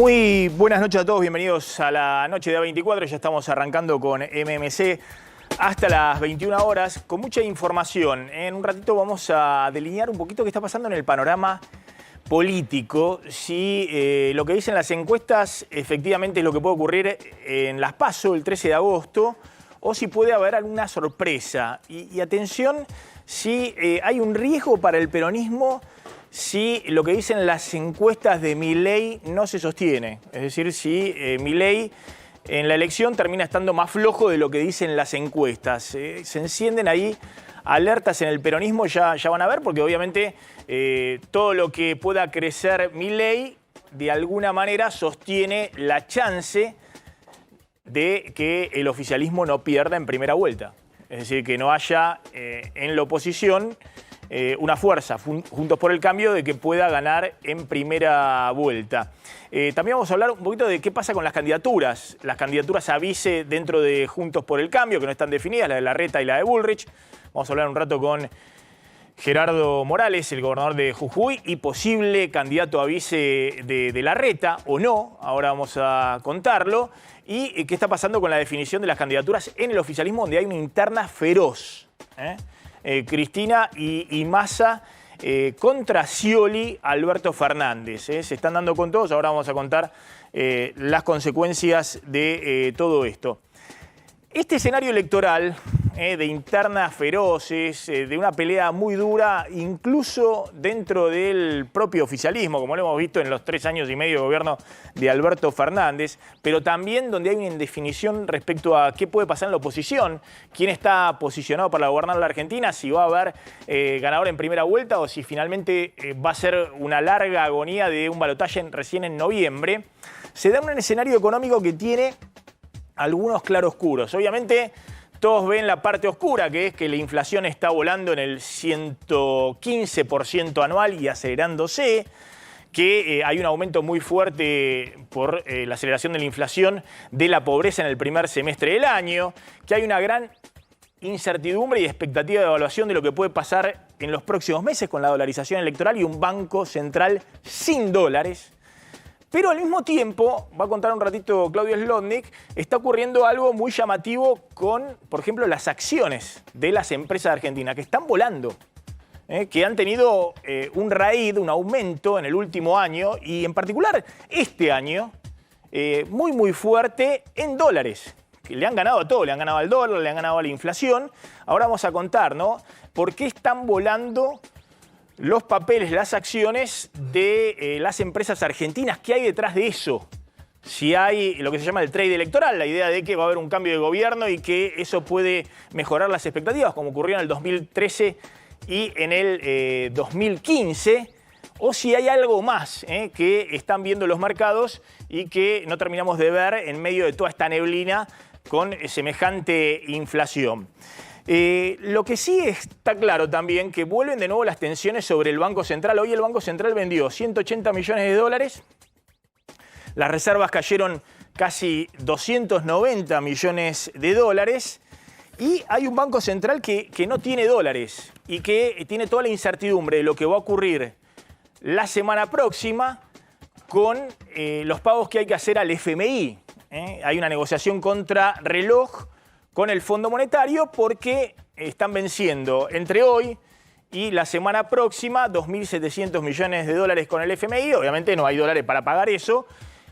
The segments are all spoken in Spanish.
Muy buenas noches a todos, bienvenidos a la noche de A24. Ya estamos arrancando con MMC hasta las 21 horas con mucha información. En un ratito vamos a delinear un poquito qué está pasando en el panorama político, si lo que dicen las encuestas efectivamente es lo que puede ocurrir en las PASO el 13 de agosto o si puede haber alguna sorpresa. Y atención, si hay un riesgo para el peronismo si lo que dicen las encuestas de Milei no se sostiene. Es decir, si Milei en la elección termina estando más flojo de lo que dicen las encuestas. Se encienden ahí alertas en el peronismo, ya van a ver, porque obviamente todo lo que pueda crecer Milei de alguna manera sostiene la chance de que el oficialismo no pierda en primera vuelta. Es decir, que no haya en la oposición una fuerza, Juntos por el Cambio, de que pueda ganar en primera vuelta. También vamos a hablar un poquito de qué pasa con las candidaturas a vice dentro de Juntos por el Cambio, que no están definidas, la de Larreta y la de Bullrich. Vamos a hablar un rato con Gerardo Morales, el gobernador de Jujuy y posible candidato a vice de Larreta, o no, ahora vamos a contarlo. Y qué está pasando con la definición de las candidaturas en el oficialismo, donde hay una interna feroz. Cristina y Massa contra Scioli, Alberto Fernández. Se están dando con todos, ahora vamos a contar las consecuencias de todo esto. Este escenario electoral de internas feroces, de una pelea muy dura, incluso dentro del propio oficialismo, como lo hemos visto en los 3 años y medio de gobierno de Alberto Fernández, pero también donde hay una indefinición respecto a qué puede pasar en la oposición, quién está posicionado para gobernar la Argentina, si va a haber ganador en primera vuelta o si finalmente va a ser una larga agonía de un balotaje recién en noviembre. Se da un escenario económico que tiene algunos claroscuros. Obviamente todos ven la parte oscura, que es que la inflación está volando en el 115% anual y acelerándose, que hay un aumento muy fuerte por la aceleración de la inflación de la pobreza en el primer semestre del año, que hay una gran incertidumbre y expectativa de evaluación de lo que puede pasar en los próximos meses con la dolarización electoral y un banco central sin dólares. Pero al mismo tiempo, va a contar un ratito Claudio Zlotnik, está ocurriendo algo muy llamativo con, por ejemplo, las acciones de las empresas argentinas, que están volando, que han tenido un raíz, un aumento en el último año, y en particular este año, muy fuerte en dólares. Que le han ganado a todo, le han ganado al dólar, le han ganado a la inflación. Ahora vamos a contar, ¿no?, por qué están volando los papeles, las acciones de las empresas argentinas. ¿Qué hay detrás de eso? Si hay lo que se llama el trade electoral, la idea de que va a haber un cambio de gobierno y que eso puede mejorar las expectativas, como ocurrió en el 2013 y en el 2015, o si hay algo más que están viendo los mercados y que no terminamos de ver en medio de toda esta neblina con semejante inflación. Lo que sí está claro también que vuelven de nuevo las tensiones sobre el Banco Central. Hoy el Banco Central vendió 180 millones de dólares. Las reservas cayeron casi 290 millones de dólares. Y hay un Banco Central que no tiene dólares y que tiene toda la incertidumbre de lo que va a ocurrir la semana próxima con los pagos que hay que hacer al FMI. Hay una negociación contra reloj con el Fondo Monetario porque están venciendo entre hoy y la semana próxima 2.700 millones de dólares con el FMI. Obviamente no hay dólares para pagar eso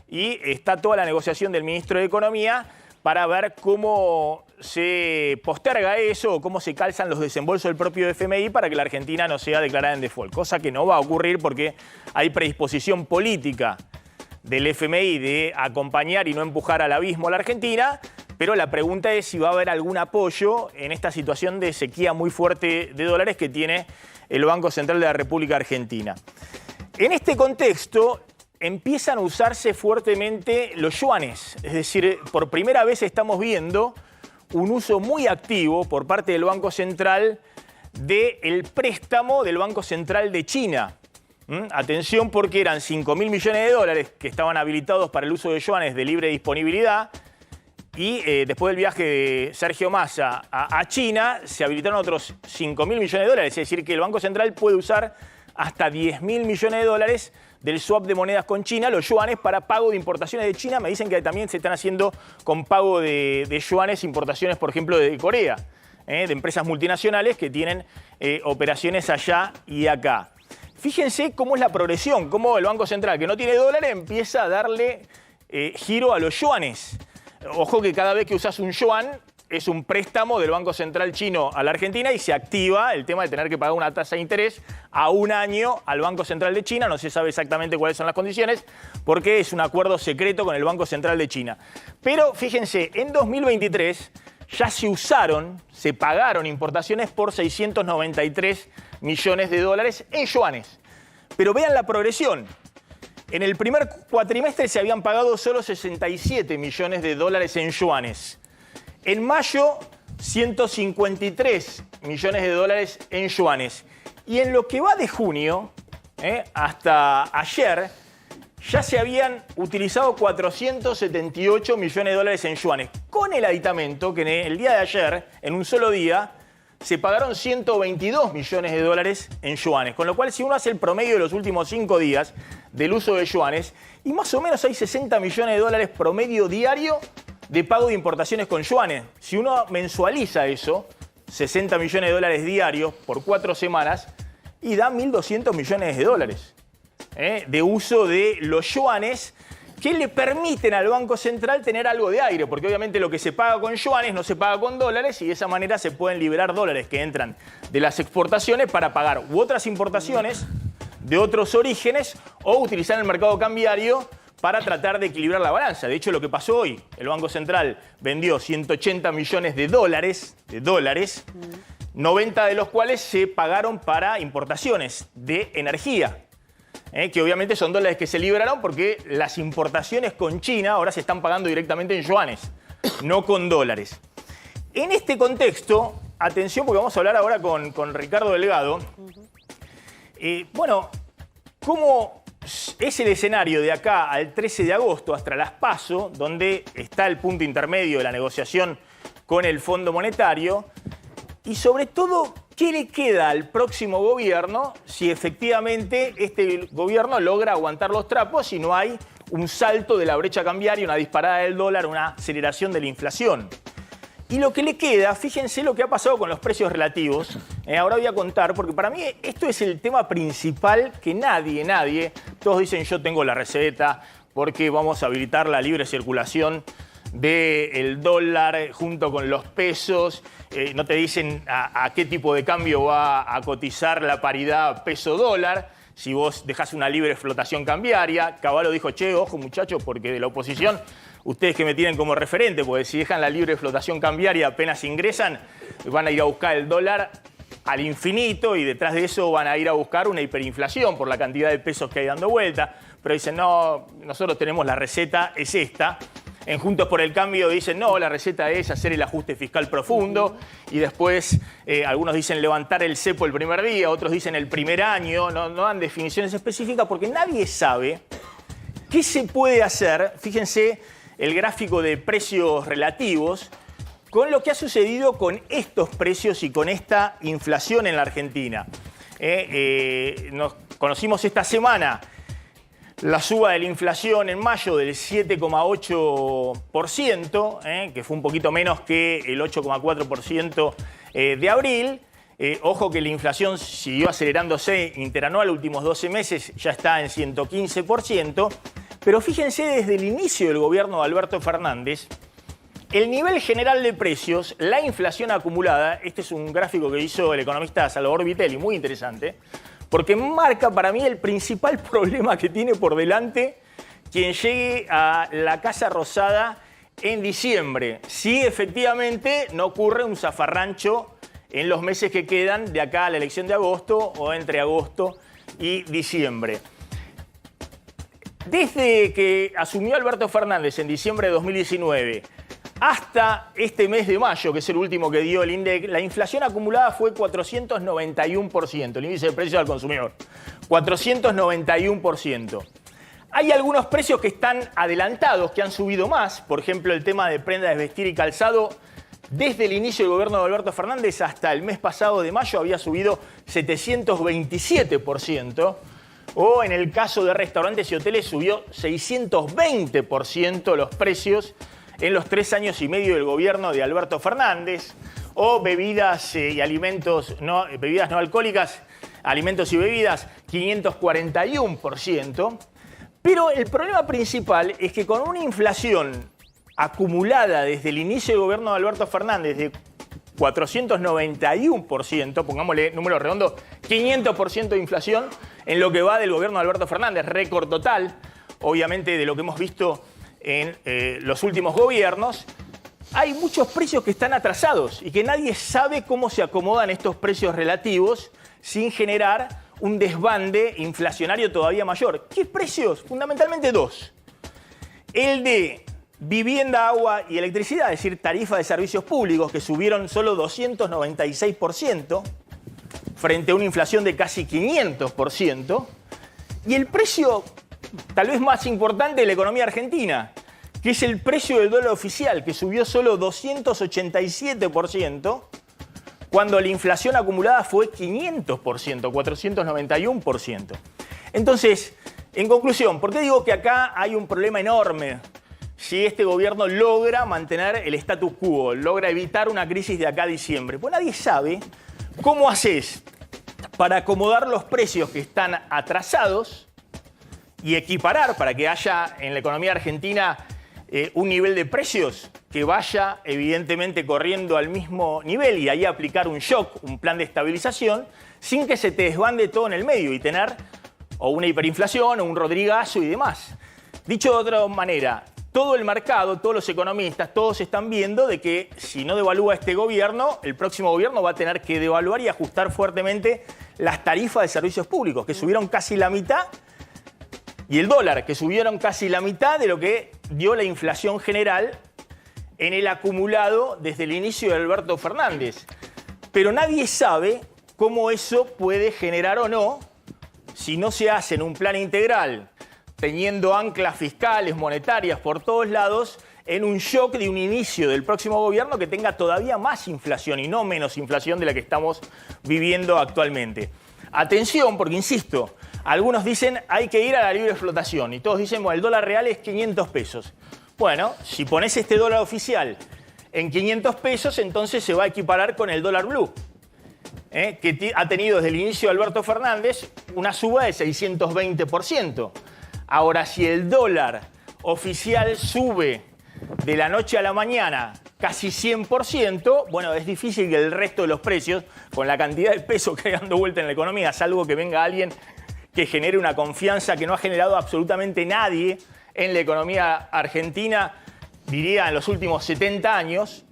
y está toda la negociación del ministro de Economía para ver cómo se posterga eso o cómo se calzan los desembolsos del propio FMI para que la Argentina no sea declarada en default. Cosa que no va a ocurrir porque hay predisposición política del FMI de acompañar y no empujar al abismo a la Argentina. Pero la pregunta es si va a haber algún apoyo en esta situación de sequía muy fuerte de dólares que tiene el Banco Central de la República Argentina. En este contexto empiezan a usarse fuertemente los yuanes. Es decir, por primera vez estamos viendo un uso muy activo por parte del Banco Central del préstamo del Banco Central de China. Atención, porque eran 5.000 millones de dólares que estaban habilitados para el uso de yuanes de libre disponibilidad. Y después del viaje de Sergio Massa a China, se habilitaron otros 5.000 millones de dólares. Es decir, que el Banco Central puede usar hasta 10.000 millones de dólares del swap de monedas con China, los yuanes, para pago de importaciones de China. Me dicen que también se están haciendo con pago de yuanes importaciones, por ejemplo, de Corea, de empresas multinacionales que tienen operaciones allá y acá. Fíjense cómo es la progresión, cómo el Banco Central, que no tiene dólares, empieza a darle giro a los yuanes. Ojo que cada vez que usas un yuan es un préstamo del Banco Central chino a la Argentina y se activa el tema de tener que pagar una tasa de interés a un año al Banco Central de China. No se sabe exactamente cuáles son las condiciones porque es un acuerdo secreto con el Banco Central de China. Pero fíjense, en 2023 ya se pagaron importaciones por 693 millones de dólares en yuanes. Pero vean la progresión. En el primer cuatrimestre se habían pagado solo 67 millones de dólares en yuanes. En mayo, 153 millones de dólares en yuanes. Y en lo que va de junio, hasta ayer, ya se habían utilizado 478 millones de dólares en yuanes. Con el aditamento que en el día de ayer, en un solo día, se pagaron 122 millones de dólares en yuanes. Con lo cual, si uno hace el promedio de los últimos 5 días del uso de yuanes, y más o menos hay 60 millones de dólares promedio diario de pago de importaciones con yuanes. Si uno mensualiza eso, 60 millones de dólares diarios por 4 semanas, y da 1.200 millones de dólares de uso de los yuanes, que le permiten al Banco Central tener algo de aire, porque obviamente lo que se paga con yuanes no se paga con dólares y de esa manera se pueden liberar dólares que entran de las exportaciones para pagar u otras importaciones de otros orígenes o utilizar el mercado cambiario para tratar de equilibrar la balanza. De hecho, lo que pasó hoy, el Banco Central vendió 180 millones de dólares, 90 de los cuales se pagaron para importaciones de energía. Que obviamente son dólares que se liberaron porque las importaciones con China ahora se están pagando directamente en yuanes, no con dólares. En este contexto, atención porque vamos a hablar ahora con Ricardo Delgado. Bueno, ¿cómo es el escenario de acá al 13 de agosto hasta las PASO, donde está el punto intermedio de la negociación con el Fondo Monetario? Y sobre todo, ¿qué le queda al próximo gobierno si efectivamente este gobierno logra aguantar los trapos y no hay un salto de la brecha cambiaria, una disparada del dólar, una aceleración de la inflación? Y lo que le queda, fíjense lo que ha pasado con los precios relativos. Ahora voy a contar, porque para mí esto es el tema principal que nadie, todos dicen yo tengo la receta porque vamos a habilitar la libre circulación del dólar junto con los pesos. No te dicen a qué tipo de cambio va a cotizar la paridad peso-dólar. Si vos dejás una libre flotación cambiaria. Cavallo dijo, che, ojo muchachos, porque de la oposición, ustedes que me tienen como referente, porque si dejan la libre flotación cambiaria apenas ingresan, van a ir a buscar el dólar al infinito y detrás de eso van a ir a buscar una hiperinflación por la cantidad de pesos que hay dando vuelta. Pero dicen, no, nosotros tenemos la receta, es esta. En Juntos por el Cambio dicen, no, la receta es hacer el ajuste fiscal profundo y después algunos dicen levantar el cepo el primer día, otros dicen el primer año, no dan definiciones específicas porque nadie sabe qué se puede hacer. Fíjense el gráfico de precios relativos con lo que ha sucedido con estos precios y con esta inflación en la Argentina. Nos conocimos esta semana la suba de la inflación en mayo del 7,8%, que fue un poquito menos que el 8,4% de abril. Ojo que la inflación siguió acelerándose interanual los últimos 12 meses, ya está en 115%. Pero fíjense, desde el inicio del gobierno de Alberto Fernández, el nivel general de precios, la inflación acumulada, este es un gráfico que hizo el economista Salvador Vitelli, muy interesante, porque marca para mí el principal problema que tiene por delante quien llegue a la Casa Rosada en diciembre. Si efectivamente no ocurre un zafarrancho en los meses que quedan de acá a la elección de agosto o entre agosto y diciembre. Desde que asumió Alberto Fernández en diciembre de 2019 hasta este mes de mayo, que es el último que dio el INDEC, la inflación acumulada fue 491%, el índice de precios al consumidor. 491%. Hay algunos precios que están adelantados, que han subido más. Por ejemplo, el tema de prendas de vestir y calzado, desde el inicio del gobierno de Alberto Fernández hasta el mes pasado de mayo había subido 727%. O en el caso de restaurantes y hoteles subió 620% los precios en los 3 años y medio del gobierno de Alberto Fernández. O bebidas y alimentos, bebidas no alcohólicas, alimentos y bebidas, 541%. Pero el problema principal es que con una inflación acumulada desde el inicio del gobierno de Alberto Fernández de 491%, pongámosle número redondo, 500% de inflación en lo que va del gobierno de Alberto Fernández, récord total, obviamente, de lo que hemos visto en los últimos gobiernos. Hay muchos precios que están atrasados y que nadie sabe cómo se acomodan estos precios relativos sin generar un desbande inflacionario todavía mayor. ¿Qué precios? Fundamentalmente dos. El de vivienda, agua y electricidad, es decir, tarifa de servicios públicos, que subieron solo 296% frente a una inflación de casi 500%. Y el precio tal vez más importante de la economía argentina, que es el precio del dólar oficial, que subió solo 287%, cuando la inflación acumulada fue 500%, 491%. Entonces, en conclusión, ¿por qué digo que acá hay un problema enorme? Si este gobierno logra mantener el status quo, logra evitar una crisis de acá a diciembre. Pues nadie sabe cómo haces para acomodar los precios que están atrasados y equiparar para que haya en la economía argentina un nivel de precios que vaya evidentemente corriendo al mismo nivel y ahí aplicar un shock, un plan de estabilización, sin que se te desbande todo en el medio y tener o una hiperinflación o un rodrigazo y demás. Dicho de otra manera, todo el mercado, todos los economistas, todos están viendo de que si no devalúa este gobierno, el próximo gobierno va a tener que devaluar y ajustar fuertemente las tarifas de servicios públicos, que subieron casi la mitad, y el dólar, que subieron casi la mitad de lo que dio la inflación general en el acumulado desde el inicio de Alberto Fernández. Pero nadie sabe cómo eso puede generar o no, si no se hace en un plan integral, teniendo anclas fiscales, monetarias por todos lados, en un shock de un inicio del próximo gobierno que tenga todavía más inflación y no menos inflación de la que estamos viviendo actualmente. Atención, porque insisto, algunos dicen hay que ir a la libre flotación y todos dicen, bueno, el dólar real es 500 pesos. Bueno, si pones este dólar oficial en 500 pesos, entonces se va a equiparar con el dólar blue, que ha tenido desde el inicio de Alberto Fernández una suba de 620%. Ahora, si el dólar oficial sube de la noche a la mañana casi 100%, bueno, es difícil que el resto de los precios, con la cantidad de peso que hay dando vuelta en la economía, salvo que venga alguien que genere una confianza que no ha generado absolutamente nadie en la economía argentina, diría en los últimos 70 años,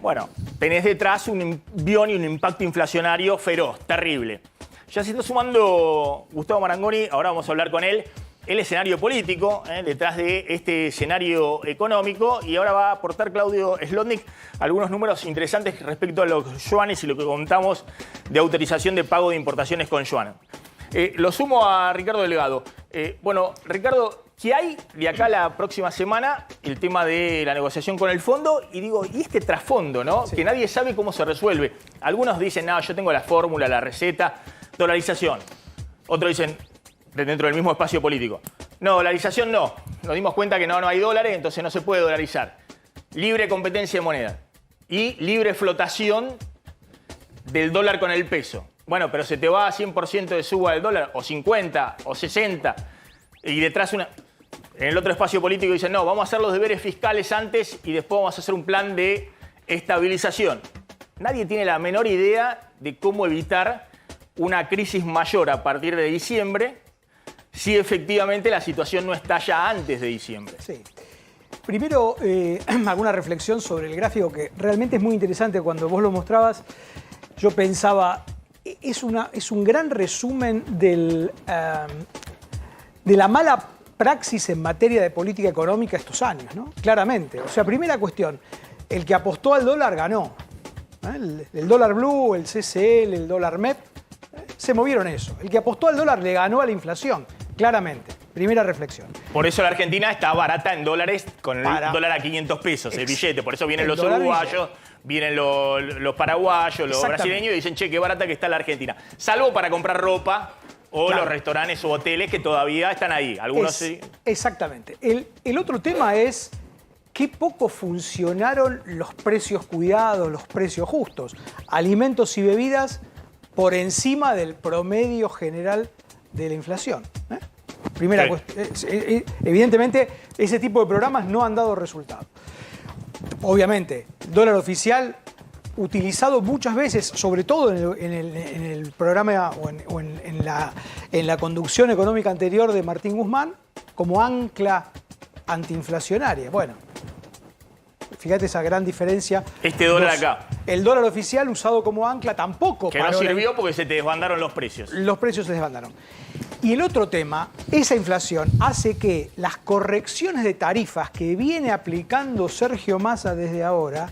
bueno, tenés detrás un envión y un impacto inflacionario feroz, terrible. Ya se está sumando Gustavo Marangoni, ahora vamos a hablar con él, el escenario político detrás de este escenario económico, y ahora va a aportar Claudio Slotnick algunos números interesantes respecto a los yuanes y lo que contamos de autorización de pago de importaciones con yuan. Lo sumo a Ricardo Delgado. Bueno, Ricardo, ¿qué hay de acá la próxima semana? El tema de la negociación con el fondo, y digo, ¿y este trasfondo, no? Sí. Que nadie sabe cómo se resuelve. Algunos dicen, no, yo tengo la fórmula, la receta, dolarización. Otros dicen, dentro del mismo espacio político, no, dolarización no. Nos dimos cuenta que no hay dólares, entonces no se puede dolarizar. Libre competencia de moneda y libre flotación del dólar con el peso. Bueno, pero se te va a 100% de suba del dólar, o 50, o 60, y detrás en el otro espacio político dicen, no, vamos a hacer los deberes fiscales antes y después vamos a hacer un plan de estabilización. Nadie tiene la menor idea de cómo evitar una crisis mayor a partir de diciembre si efectivamente la situación no estalla antes de diciembre. Sí. Primero, alguna reflexión sobre el gráfico que realmente es muy interesante. Cuando vos lo mostrabas, yo pensaba, es un gran resumen de la mala praxis en materia de política económica estos años, ¿no? Claramente. O sea, primera cuestión, el que apostó al dólar ganó. El dólar blue, el CCL, el dólar MEP, se movieron eso. El que apostó al dólar le ganó a la inflación, claramente. Primera reflexión. Por eso la Argentina está barata en dólares, con el dólar a 500 pesos, el billete. Por eso vienen los uruguayos, vienen los paraguayos, los brasileños y dicen, che, qué barata que está la Argentina. Salvo para comprar ropa O Claro. los restaurantes u hoteles que todavía están ahí. Algunos sí. Exactamente. El otro tema es qué poco funcionaron los precios cuidados, los precios justos. Alimentos y bebidas por encima del promedio general de la inflación. Primera Sí. cuestión. Evidentemente, ese tipo de programas no han dado resultado. Obviamente, dólar oficial utilizado muchas veces, sobre todo en el programa o en la conducción económica anterior de Martín Guzmán, como ancla antiinflacionaria. Bueno, fíjate esa gran diferencia. Este dólar acá. El dólar oficial usado como ancla tampoco Que no sirvió porque se te desbandaron los precios. los precios se desbandaron. Y el otro tema, esa inflación hace que las correcciones de tarifas que viene aplicando Sergio Massa desde agosto,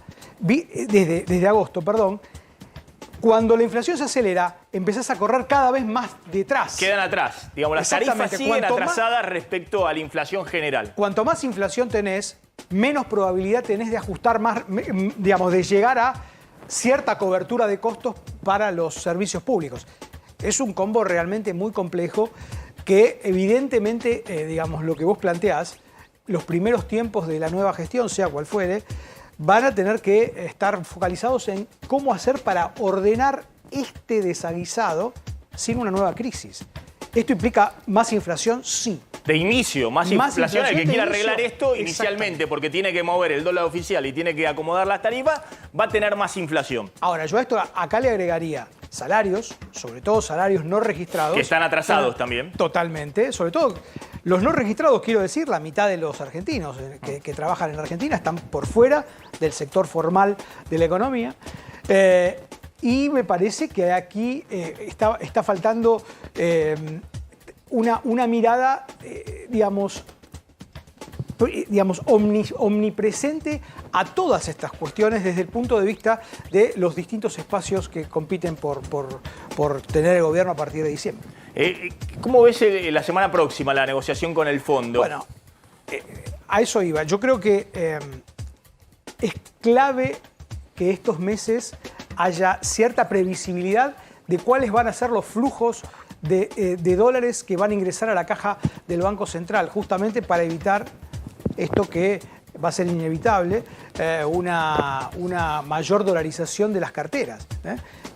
cuando la inflación se acelera, empezás a correr cada vez más detrás. Quedan atrás. Digamos, las tarifas Exactamente. siguen Cuanto más- atrasadas respecto a la inflación general. Cuanto más inflación tenés, menos probabilidad tenés de ajustar más, digamos, de llegar a cierta cobertura de costos para los servicios públicos. Es un combo realmente muy complejo que evidentemente, digamos, lo que vos planteás, los primeros tiempos de la nueva gestión, sea cual fuere, van a tener que estar focalizados en cómo hacer para ordenar este desaguisado sin una nueva crisis. ¿Esto implica más inflación? Sí. De inicio, más inflación. El que de quiera inicio. arreglar esto inicialmente, porque tiene que mover el dólar oficial y tiene que acomodar las tarifas, va a tener más inflación. Ahora, yo a esto acá le agregaría salarios, sobre todo salarios no registrados. Que están atrasados también. Totalmente. Sobre todo los no registrados, quiero decir, la mitad de los argentinos que trabajan en Argentina están por fuera del sector formal de la economía. Y me parece que aquí está faltando una mirada, digamos, omnipresente a todas estas cuestiones desde el punto de vista de los distintos espacios que compiten por tener el gobierno a partir de diciembre. ¿Cómo ves la semana próxima la negociación con el fondo? Bueno, a eso iba. Yo creo que es clave que estos meses haya cierta previsibilidad de cuáles van a ser los flujos de dólares que van a ingresar a la caja del Banco Central, justamente para evitar esto que va a ser inevitable, una mayor dolarización de las carteras.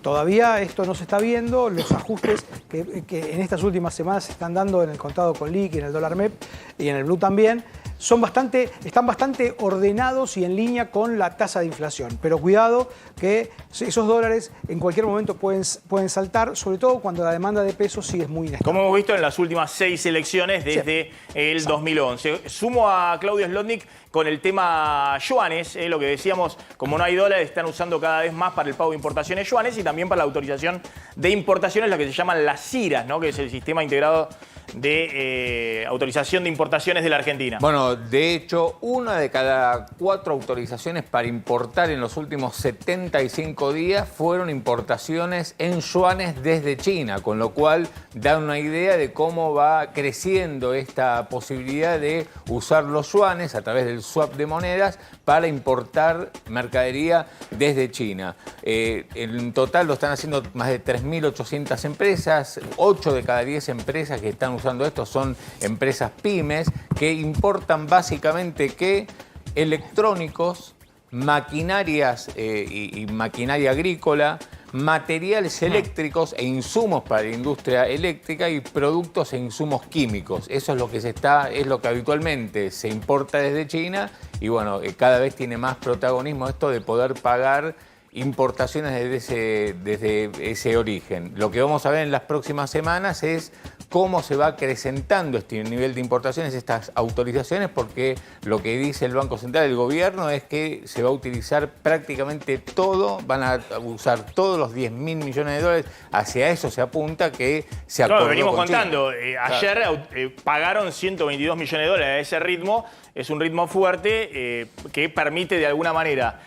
Todavía esto no se está viendo, los ajustes que en estas últimas semanas se están dando en el contado con liqui, en el dólar MEP y en el blue también, están bastante ordenados y en línea con la tasa de inflación. Pero cuidado que esos dólares en cualquier momento pueden saltar, sobre todo cuando la demanda de pesos sí es muy inestable. Como hemos visto en las últimas 6 elecciones desde el 2011. Sumo a Claudio Slotnick con el tema yuanes, lo que decíamos, como no hay dólares, están usando cada vez más para el pago de importaciones yuanes y también para la autorización de importaciones, lo que se llaman las CIRAs, ¿no? Que es el sistema integrado de autorización de importaciones de la Argentina. Bueno, de hecho, 1 de cada 4 autorizaciones para importar en los últimos 75 días fueron importaciones en yuanes desde China, con lo cual da una idea de cómo va creciendo esta posibilidad de usar los yuanes a través del swap de monedas para importar mercadería desde China. En total lo están haciendo más de 3.800 empresas, 8 de cada 10 empresas que están usando esto son empresas pymes que importan básicamente electrónicos, maquinarias y maquinaria agrícola, materiales eléctricos e insumos para la industria eléctrica y productos e insumos químicos. Eso es lo que habitualmente se importa desde China y bueno, cada vez tiene más protagonismo esto de poder pagar importaciones desde ese origen. Lo que vamos a ver en las próximas semanas es cómo se va acrecentando este nivel de importaciones, estas autorizaciones, porque lo que dice el Banco Central, el gobierno, es que se va a utilizar prácticamente todo, van a usar todos los 10.000 millones de dólares, hacia eso se apunta que se acordó Claro, venimos con China. contando, ayer pagaron 122 millones de dólares a ese ritmo, es un ritmo fuerte que permite de alguna manera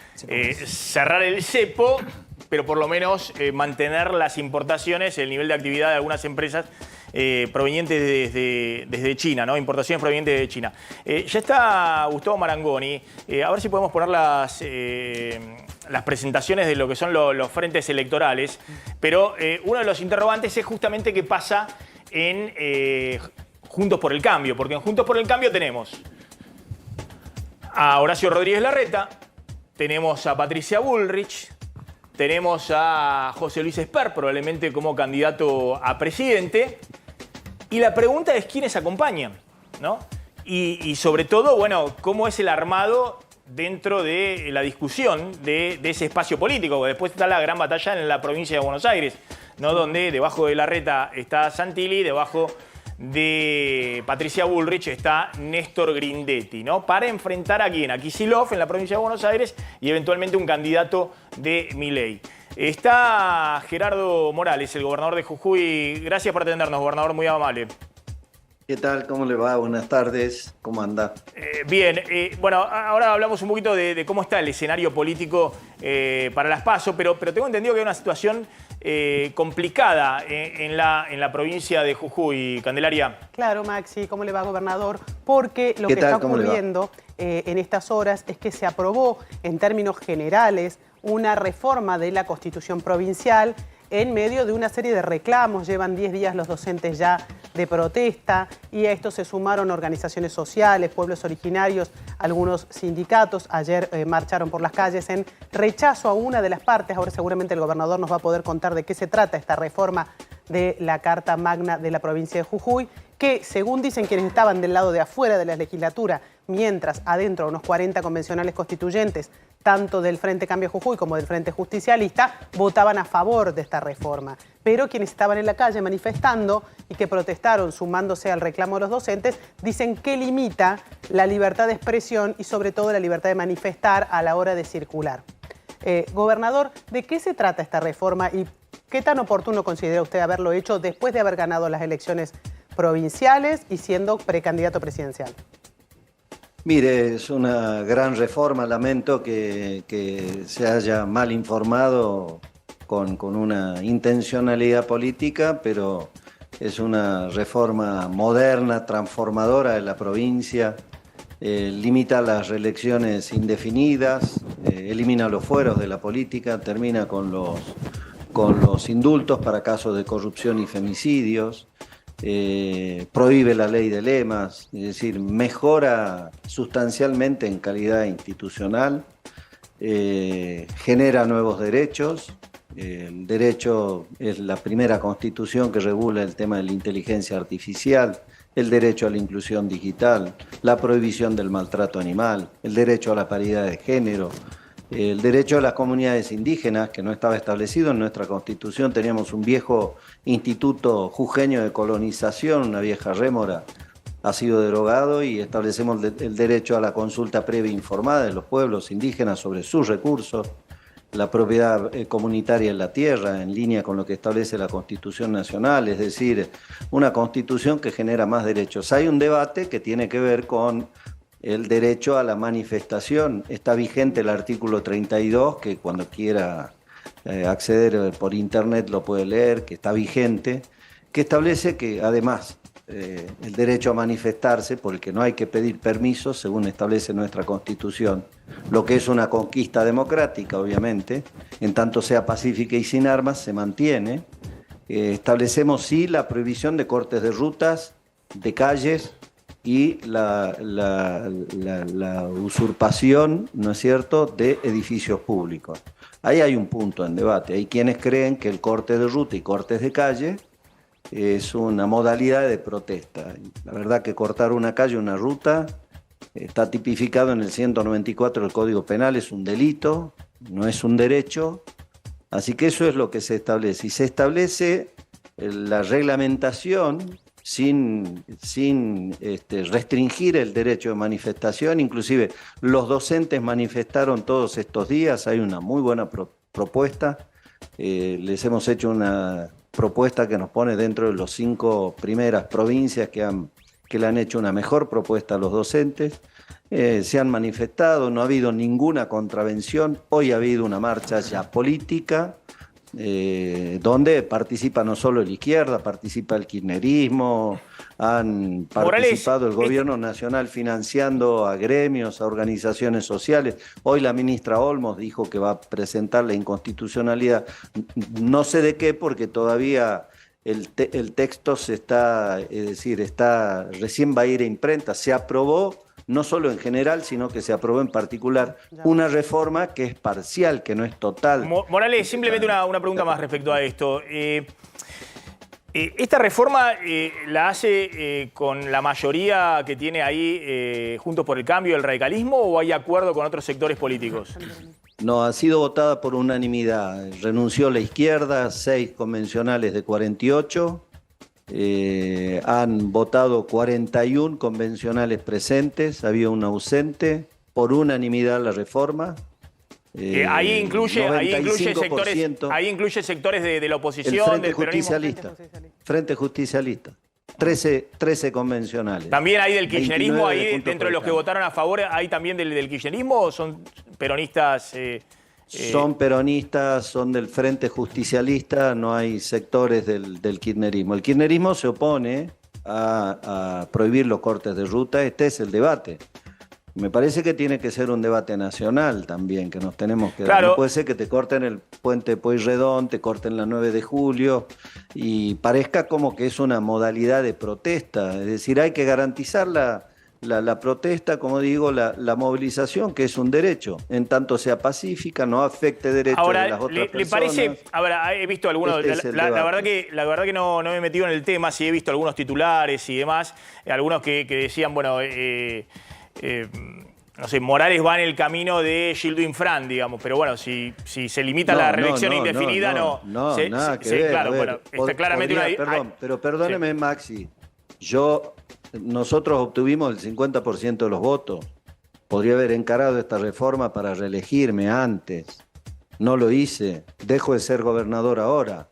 cerrar el cepo, pero por lo menos mantener las importaciones, el nivel de actividad de algunas empresas provenientes desde China, ¿no? Importaciones provenientes de China. Ya está Gustavo Marangoni. A ver si podemos poner las presentaciones de lo que son los frentes electorales. Pero uno de los interrogantes es justamente qué pasa en Juntos por el Cambio, porque en Juntos por el Cambio tenemos a Horacio Rodríguez Larreta, tenemos a Patricia Bullrich, tenemos a José Luis Esper, probablemente como candidato a presidente, y la pregunta es quiénes acompañan, ¿no? Y sobre todo, bueno, cómo es el armado dentro de la discusión de ese espacio político, porque después está la gran batalla en la provincia de Buenos Aires, ¿no? Donde debajo de Larreta está Santilli, debajo de Patricia Bullrich está Néstor Grindetti, ¿no? Para enfrentar a quién, a Kicillof en la provincia de Buenos Aires y eventualmente un candidato de Milei. Está Gerardo Morales, el gobernador de Jujuy. Gracias por atendernos, gobernador, muy amable. ¿Qué tal? ¿Cómo le va? Buenas tardes. ¿Cómo anda? Bien, bueno, ahora hablamos un poquito de cómo está el escenario político para las PASO, pero tengo entendido que hay una situación complicada en la provincia de Jujuy, Candelaria. Claro, Maxi, ¿cómo le va, gobernador? Porque lo ¿Qué que tal? está ocurriendo en estas horas es que se aprobó en términos generales una reforma de la Constitución provincial en medio de una serie de reclamos. Llevan 10 días los docentes ya de protesta y a esto se sumaron organizaciones sociales, pueblos originarios, algunos sindicatos. Ayer marcharon por las calles en rechazo a una de las partes. Ahora seguramente el gobernador nos va a poder contar de qué se trata esta reforma de la Carta Magna de la provincia de Jujuy, que según dicen quienes estaban del lado de afuera de la legislatura, mientras adentro unos 40 convencionales constituyentes, tanto del Frente Cambio Jujuy como del Frente Justicialista, votaban a favor de esta reforma. Pero quienes estaban en la calle manifestando y que protestaron sumándose al reclamo de los docentes, dicen que limita la libertad de expresión y sobre todo la libertad de manifestar a la hora de circular. Gobernador, ¿de qué se trata esta reforma y qué tan oportuno considera usted haberlo hecho después de haber ganado las elecciones provinciales y siendo precandidato presidencial? Mire, es una gran reforma. Lamento que se haya mal informado con una intencionalidad política, pero es una reforma moderna, transformadora de la provincia. Limita las reelecciones indefinidas, elimina los fueros de la política, termina con los indultos para casos de corrupción y femicidios. Prohíbe la ley de lemas, es decir, mejora sustancialmente en calidad institucional, genera nuevos derechos. El derecho es la primera constitución que regula el tema de la inteligencia artificial, el derecho a la inclusión digital, la prohibición del maltrato animal, el derecho a la paridad de género, el derecho a las comunidades indígenas, que no estaba establecido en nuestra Constitución. Teníamos un viejo instituto jujeño de colonización, una vieja rémora, ha sido derogado y establecemos el derecho a la consulta previa informada de los pueblos indígenas sobre sus recursos, la propiedad comunitaria en la tierra, en línea con lo que establece la Constitución Nacional, es decir, una Constitución que genera más derechos. Hay un debate que tiene que ver con el derecho a la manifestación. Está vigente el artículo 32, que cuando quiera acceder por internet lo puede leer, que está vigente, que establece que además el derecho a manifestarse, por el que no hay que pedir permiso, según establece nuestra Constitución, lo que es una conquista democrática, obviamente, en tanto sea pacífica y sin armas, se mantiene. Establecemos sí la prohibición de cortes de rutas, de calles, y la usurpación, ¿no es cierto?, de edificios públicos. Ahí hay un punto en debate. Hay quienes creen que el corte de ruta y cortes de calle es una modalidad de protesta. La verdad que cortar una calle, una ruta, está tipificado en el 194 del Código Penal, es un delito, no es un derecho. Así que eso es lo que se establece. Y se establece la reglamentación sin restringir el derecho de manifestación. Inclusive los docentes manifestaron todos estos días. Hay una muy buena propuesta. Les hemos hecho una propuesta que nos pone dentro de los 5 primeras provincias que le han hecho una mejor propuesta a los docentes. Se han manifestado, no ha habido ninguna contravención. Hoy ha habido una marcha ya política, donde participa no solo la izquierda, participa el kirchnerismo, han participado el gobierno nacional financiando a gremios, a organizaciones sociales. Hoy la ministra Olmos dijo que va a presentar la inconstitucionalidad, no sé de qué, porque todavía el texto recién va a ir a imprenta. Se aprobó, no solo en general, sino que se aprobó en particular una reforma que es parcial, que no es total. Morales, simplemente una pregunta más respecto a esto. ¿Esta reforma la hace con la mayoría que tiene ahí Juntos por el Cambio, el radicalismo, o hay acuerdo con otros sectores políticos? No, ha sido votada por unanimidad. Renunció la izquierda, 6 convencionales de 48. Han votado 41 convencionales presentes, había un ausente. Por unanimidad la reforma. Ahí incluye sectores de la oposición, del peronismo. Frente Justicialista. 13 convencionales. ¿También hay del kirchnerismo, ahí Juntos dentro de por los el que votaron a favor, hay también del kirchnerismo o son peronistas? Son peronistas, son del Frente Justicialista, no hay sectores del kirchnerismo. El kirchnerismo se opone a prohibir los cortes de ruta, este es el debate. Me parece que tiene que ser un debate nacional también, que nos tenemos que dar. Claro. No puede ser que te corten el puente Pueyrredón, te corten la 9 de julio y parezca como que es una modalidad de protesta. Es decir, hay que garantizar la protesta, como digo, la movilización, que es un derecho, en tanto sea pacífica, no afecte derechos de las otras personas. ¿Le parece? Ahora, he visto algunos, la verdad que no me he metido en el tema, sí he visto algunos titulares y demás, algunos que decían, bueno, no sé, Morales va en el camino de Gildo Infran, digamos, pero bueno, si se limita la reelección indefinida, nada que ver. Claro, bueno, está claramente pero perdóneme, Maxi, nosotros obtuvimos el 50% de los votos. Podría haber encarado esta reforma para reelegirme antes. No lo hice. Dejo de ser gobernador ahora.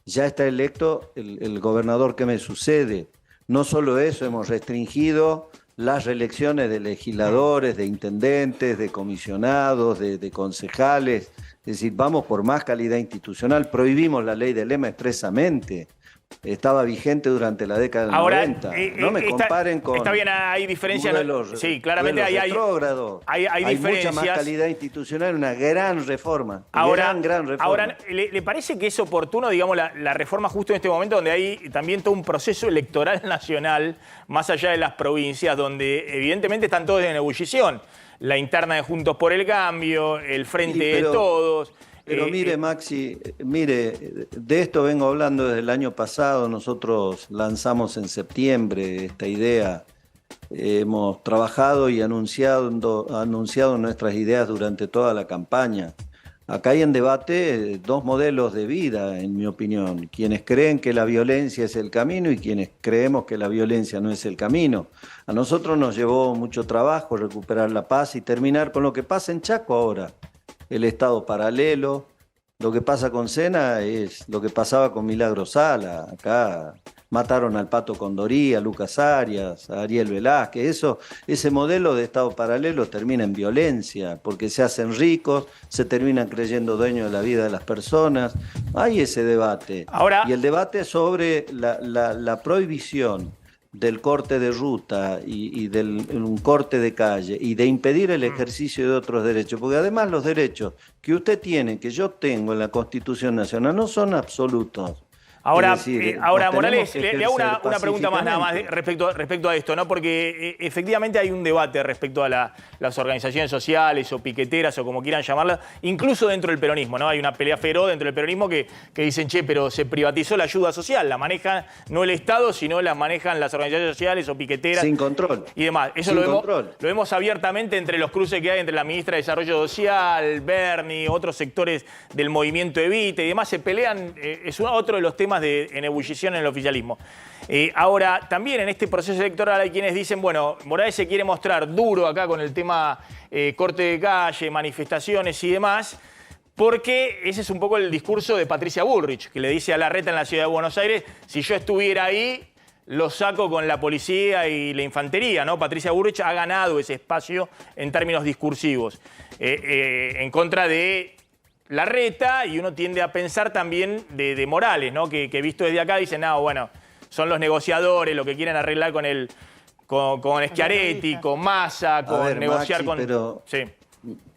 Ya está electo el gobernador que me sucede. No solo eso, hemos restringido las reelecciones de legisladores, de intendentes, de comisionados, de concejales. Es decir, vamos por más calidad institucional. Prohibimos la ley del lema expresamente. Estaba vigente durante la década del 90. No me comparen con... Está bien, hay diferencias. Sí, claramente hay diferencias. Mucha más calidad institucional, una gran reforma. Gran reforma. Ahora, ¿le parece que es oportuno, digamos, la reforma justo en este momento donde hay también todo un proceso electoral nacional, más allá de las provincias, donde evidentemente están todos en ebullición? La interna de Juntos por el Cambio, el Frente de Todos... Pero mire, Maxi, de esto vengo hablando desde el año pasado. Nosotros lanzamos en septiembre esta idea. Hemos trabajado y anunciado nuestras ideas durante toda la campaña. Acá hay en debate 2 modelos de vida, en mi opinión. Quienes creen que la violencia es el camino y quienes creemos que la violencia no es el camino. A nosotros nos llevó mucho trabajo recuperar la paz y terminar con lo que pasa en Chaco ahora. El Estado paralelo. Lo que pasa con Sena es lo que pasaba con Milagro Sala. Acá mataron al Pato Condorí, a Lucas Arias, a Ariel Velázquez. Ese modelo de Estado paralelo termina en violencia, porque se hacen ricos, se terminan creyendo dueños de la vida de las personas. Hay ese debate. Y el debate sobre la prohibición del corte de ruta y un corte de calle y de impedir el ejercicio de otros derechos, porque además los derechos que usted tiene, que yo tengo en la Constitución Nacional, no son absolutos. Ahora, Morales, le hago una pregunta más nada más respecto a esto, ¿no? Porque efectivamente hay un debate respecto a las organizaciones sociales o piqueteras o como quieran llamarlas, incluso dentro del peronismo, ¿no? Hay una pelea feroz dentro del peronismo que dicen, che, pero se privatizó la ayuda social, la maneja no el Estado, sino la manejan las organizaciones sociales o piqueteras. Sin control. Y demás. Eso lo vemos abiertamente entre los cruces que hay entre la ministra de Desarrollo Social, Berni, otros sectores del movimiento Evita y demás, se pelean, es otro de los temas en ebullición en el oficialismo. Ahora, también en este proceso electoral hay quienes dicen, bueno, Morales se quiere mostrar duro acá con el tema corte de calle, manifestaciones y demás, porque ese es un poco el discurso de Patricia Bullrich, que le dice a Larreta en la ciudad de Buenos Aires, si yo estuviera ahí, lo saco con la policía y la infantería, ¿no? Patricia Bullrich ha ganado ese espacio en términos discursivos, en contra de Larreta, y uno tiende a pensar también de Morales, ¿no? Que visto desde acá dicen, no, bueno, son los negociadores, lo que quieren arreglar con Schiaretti, con Massa, con negociar Maxi, con... Pero, sí.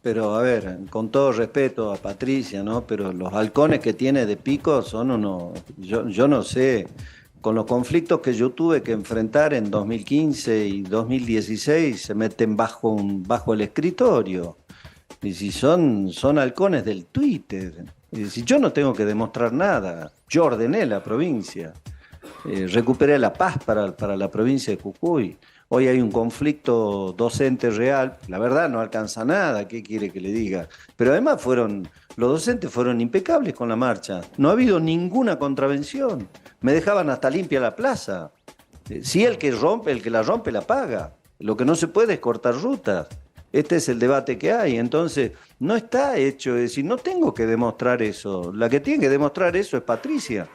pero a ver, con todo respeto a Patricia, ¿no? Pero los halcones que tiene de pico son unos, yo no sé, con los conflictos que yo tuve que enfrentar en 2015 y 2016 se meten bajo el escritorio. Y si son halcones del Twitter, y si yo no tengo que demostrar nada, yo ordené la provincia, recuperé la paz para la provincia de Jujuy. Hoy hay un conflicto docente real, la verdad no alcanza nada, ¿qué quiere que le diga? Pero además los docentes fueron impecables con la marcha, no ha habido ninguna contravención, me dejaban hasta limpia la plaza. Sí, el que la rompe la paga, lo que no se puede es cortar rutas. Este es el debate que hay, entonces no está hecho, es decir, no tengo que demostrar eso, la que tiene que demostrar eso es Patricia,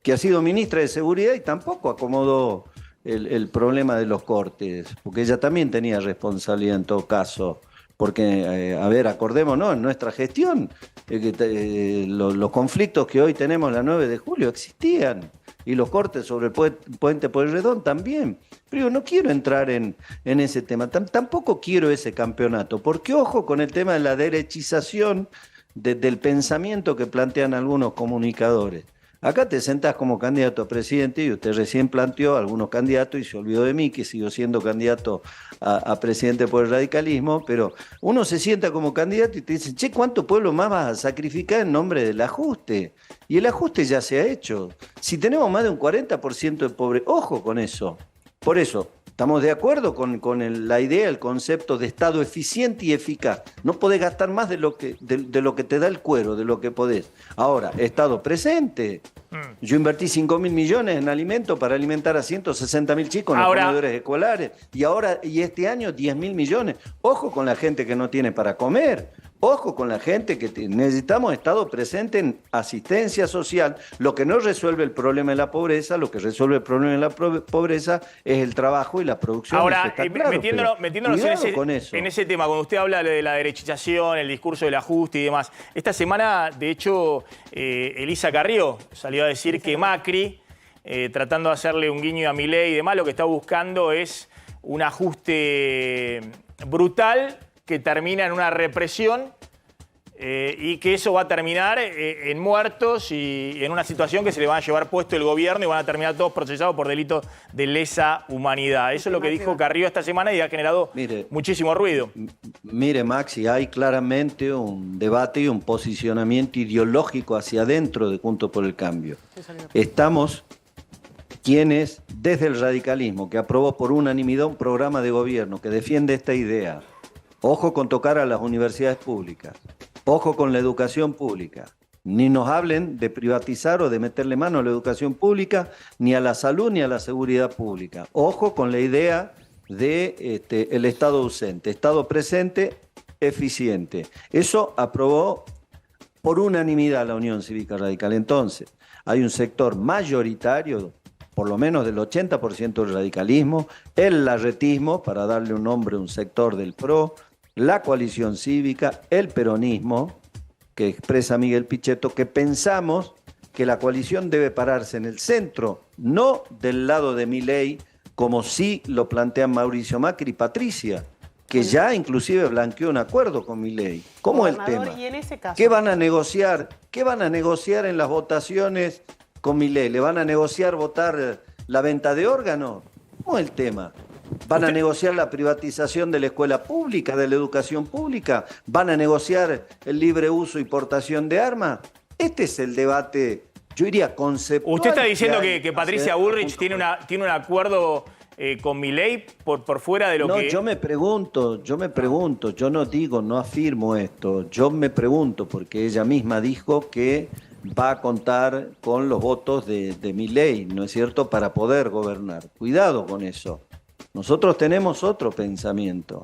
que ha sido ministra de Seguridad y tampoco acomodó el problema de los cortes, porque ella también tenía responsabilidad en todo caso, porque, a ver, acordémonos, en nuestra gestión, los conflictos que hoy tenemos la 9 de julio existían, y los cortes sobre el puente Pueyrredón también. Pero yo no quiero entrar en ese tema, tampoco quiero ese campeonato, porque ojo con el tema de la derechización del pensamiento que plantean algunos comunicadores. Acá te sentás como candidato a presidente y usted recién planteó algunos candidatos y se olvidó de mí, que sigo siendo candidato a presidente por el radicalismo, pero uno se sienta como candidato y te dice, che, ¿cuánto pueblo más vas a sacrificar en nombre del ajuste? Y el ajuste ya se ha hecho. Si tenemos más de un 40% de pobreza, ojo con eso. Por eso, estamos de acuerdo con la idea, el concepto de Estado eficiente y eficaz. No podés gastar más de lo que te da el cuero, de lo que podés. Ahora, Estado presente. Yo invertí 5.000 millones en alimentos para alimentar a 160.000 chicos en los comedores escolares. Y este año 10.000 millones. Ojo con la gente que no tiene para comer. Ojo con la gente que necesitamos Estado presente en asistencia social. Lo que no resuelve el problema de la pobreza, lo que resuelve el problema de la pobreza es el trabajo y la producción. Ahora, metiéndonos en ese tema, cuando usted habla de la derechización, el discurso del ajuste y demás, esta semana, de hecho, Elisa Carrió salió a decir que Macri, tratando de hacerle un guiño a Milei y demás, lo que está buscando es un ajuste brutal que termina en una represión y que eso va a terminar en muertos y en una situación que se le van a llevar puesto el gobierno y van a terminar todos procesados por delitos de lesa humanidad. Eso es lo que dijo Carrió esta semana y ha generado muchísimo ruido. Mire, Maxi, hay claramente un debate y un posicionamiento ideológico hacia adentro de Juntos por el Cambio. Estamos quienes, desde el radicalismo, que aprobó por unanimidad un programa de gobierno que defiende esta idea, ojo con tocar a las universidades públicas, ojo con la educación pública. Ni nos hablen de privatizar o de meterle mano a la educación pública, ni a la salud, ni a la seguridad pública. Ojo con la idea de el Estado ausente, Estado presente, eficiente. Eso aprobó por unanimidad la Unión Cívica Radical. Entonces, hay un sector mayoritario, por lo menos del 80% del radicalismo, el larretismo, para darle un nombre a un sector del PRO, la coalición cívica, el peronismo, que expresa Miguel Pichetto, que pensamos que la coalición debe pararse en el centro, no del lado de Milei, como sí lo plantean Mauricio Macri y Patricia, que ya inclusive blanqueó un acuerdo con Milei. ¿Cómo es el tema? Y en ese caso, ¿Qué van a negociar? ¿Qué van a negociar en las votaciones con Milei? ¿Le van a negociar votar la venta de órganos? ¿Cómo es el tema? ¿Van a negociar la privatización de la escuela pública, de la educación pública? ¿Van a negociar el libre uso y portación de armas? Este es el debate, yo diría, conceptual. ¿Usted está diciendo que Patricia Bullrich tiene un acuerdo con Milei por fuera de lo que...? No, yo me pregunto, yo no digo, no afirmo esto, yo me pregunto, porque ella misma dijo que va a contar con los votos de Milei, ¿no es cierto?, para poder gobernar. Cuidado con eso. Nosotros tenemos otro pensamiento.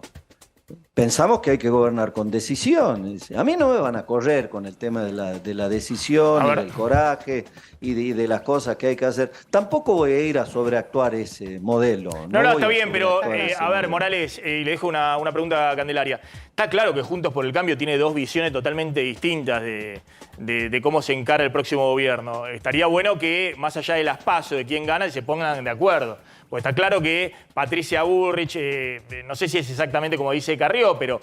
Pensamos que hay que gobernar con decisión. A mí no me van a correr con el tema de la decisión, y del coraje y de las cosas que hay que hacer. Tampoco voy a ir a sobreactuar ese modelo. No, está bien, pero a ver, Morales, y le dejo una pregunta a Candelaria. Está claro que Juntos por el Cambio tiene dos visiones totalmente distintas de cómo se encara el próximo gobierno. Estaría bueno que, más allá de las PASO, de quién gana, se pongan de acuerdo. Pues está claro que Patricia Bullrich, no sé si es exactamente como dice Carrió, pero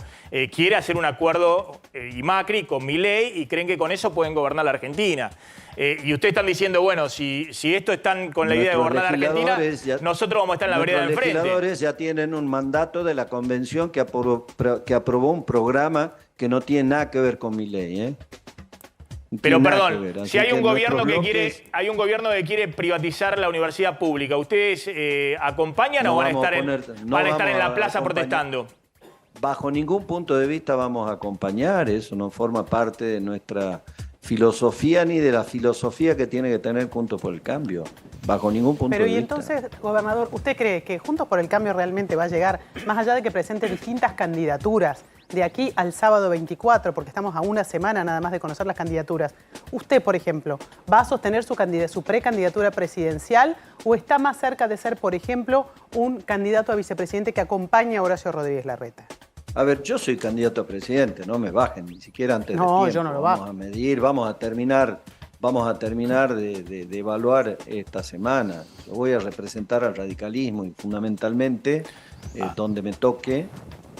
quiere hacer un acuerdo y Macri con Milei y creen que con eso pueden gobernar la Argentina. Y ustedes están diciendo, bueno, si esto están con la idea de gobernar la Argentina, nosotros vamos a estar en la vereda del frente. Los legisladores ya tienen un mandato de la convención que aprobó un programa que no tiene nada que ver con Milei, ¿eh? Pero perdón, si hay un gobierno que quiere privatizar la universidad pública, ¿ustedes acompañan o van a estar en la plaza protestando? Bajo ningún punto de vista vamos a acompañar, eso no forma parte de nuestra filosofía ni de la filosofía que tiene que tener Juntos por el Cambio, bajo ningún punto de vista. Pero y entonces, gobernador, ¿usted cree que Juntos por el Cambio realmente va a llegar, más allá de que presente distintas candidaturas, de aquí al sábado 24, porque estamos a una semana nada más de conocer las candidaturas? ¿Usted, por ejemplo, va a sostener su precandidatura presidencial o está más cerca de ser, por ejemplo, un candidato a vicepresidente que acompaña a Horacio Rodríguez Larreta? A ver, yo soy candidato a presidente, no me bajen ni siquiera antes de tiempo. No, yo no lo bajo. Vamos a medir, vamos a terminar de evaluar esta semana. Yo voy a representar al radicalismo y fundamentalmente donde me toque.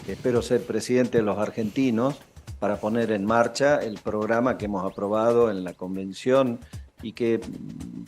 Espero ser presidente de los argentinos para poner en marcha el programa que hemos aprobado en la convención y que,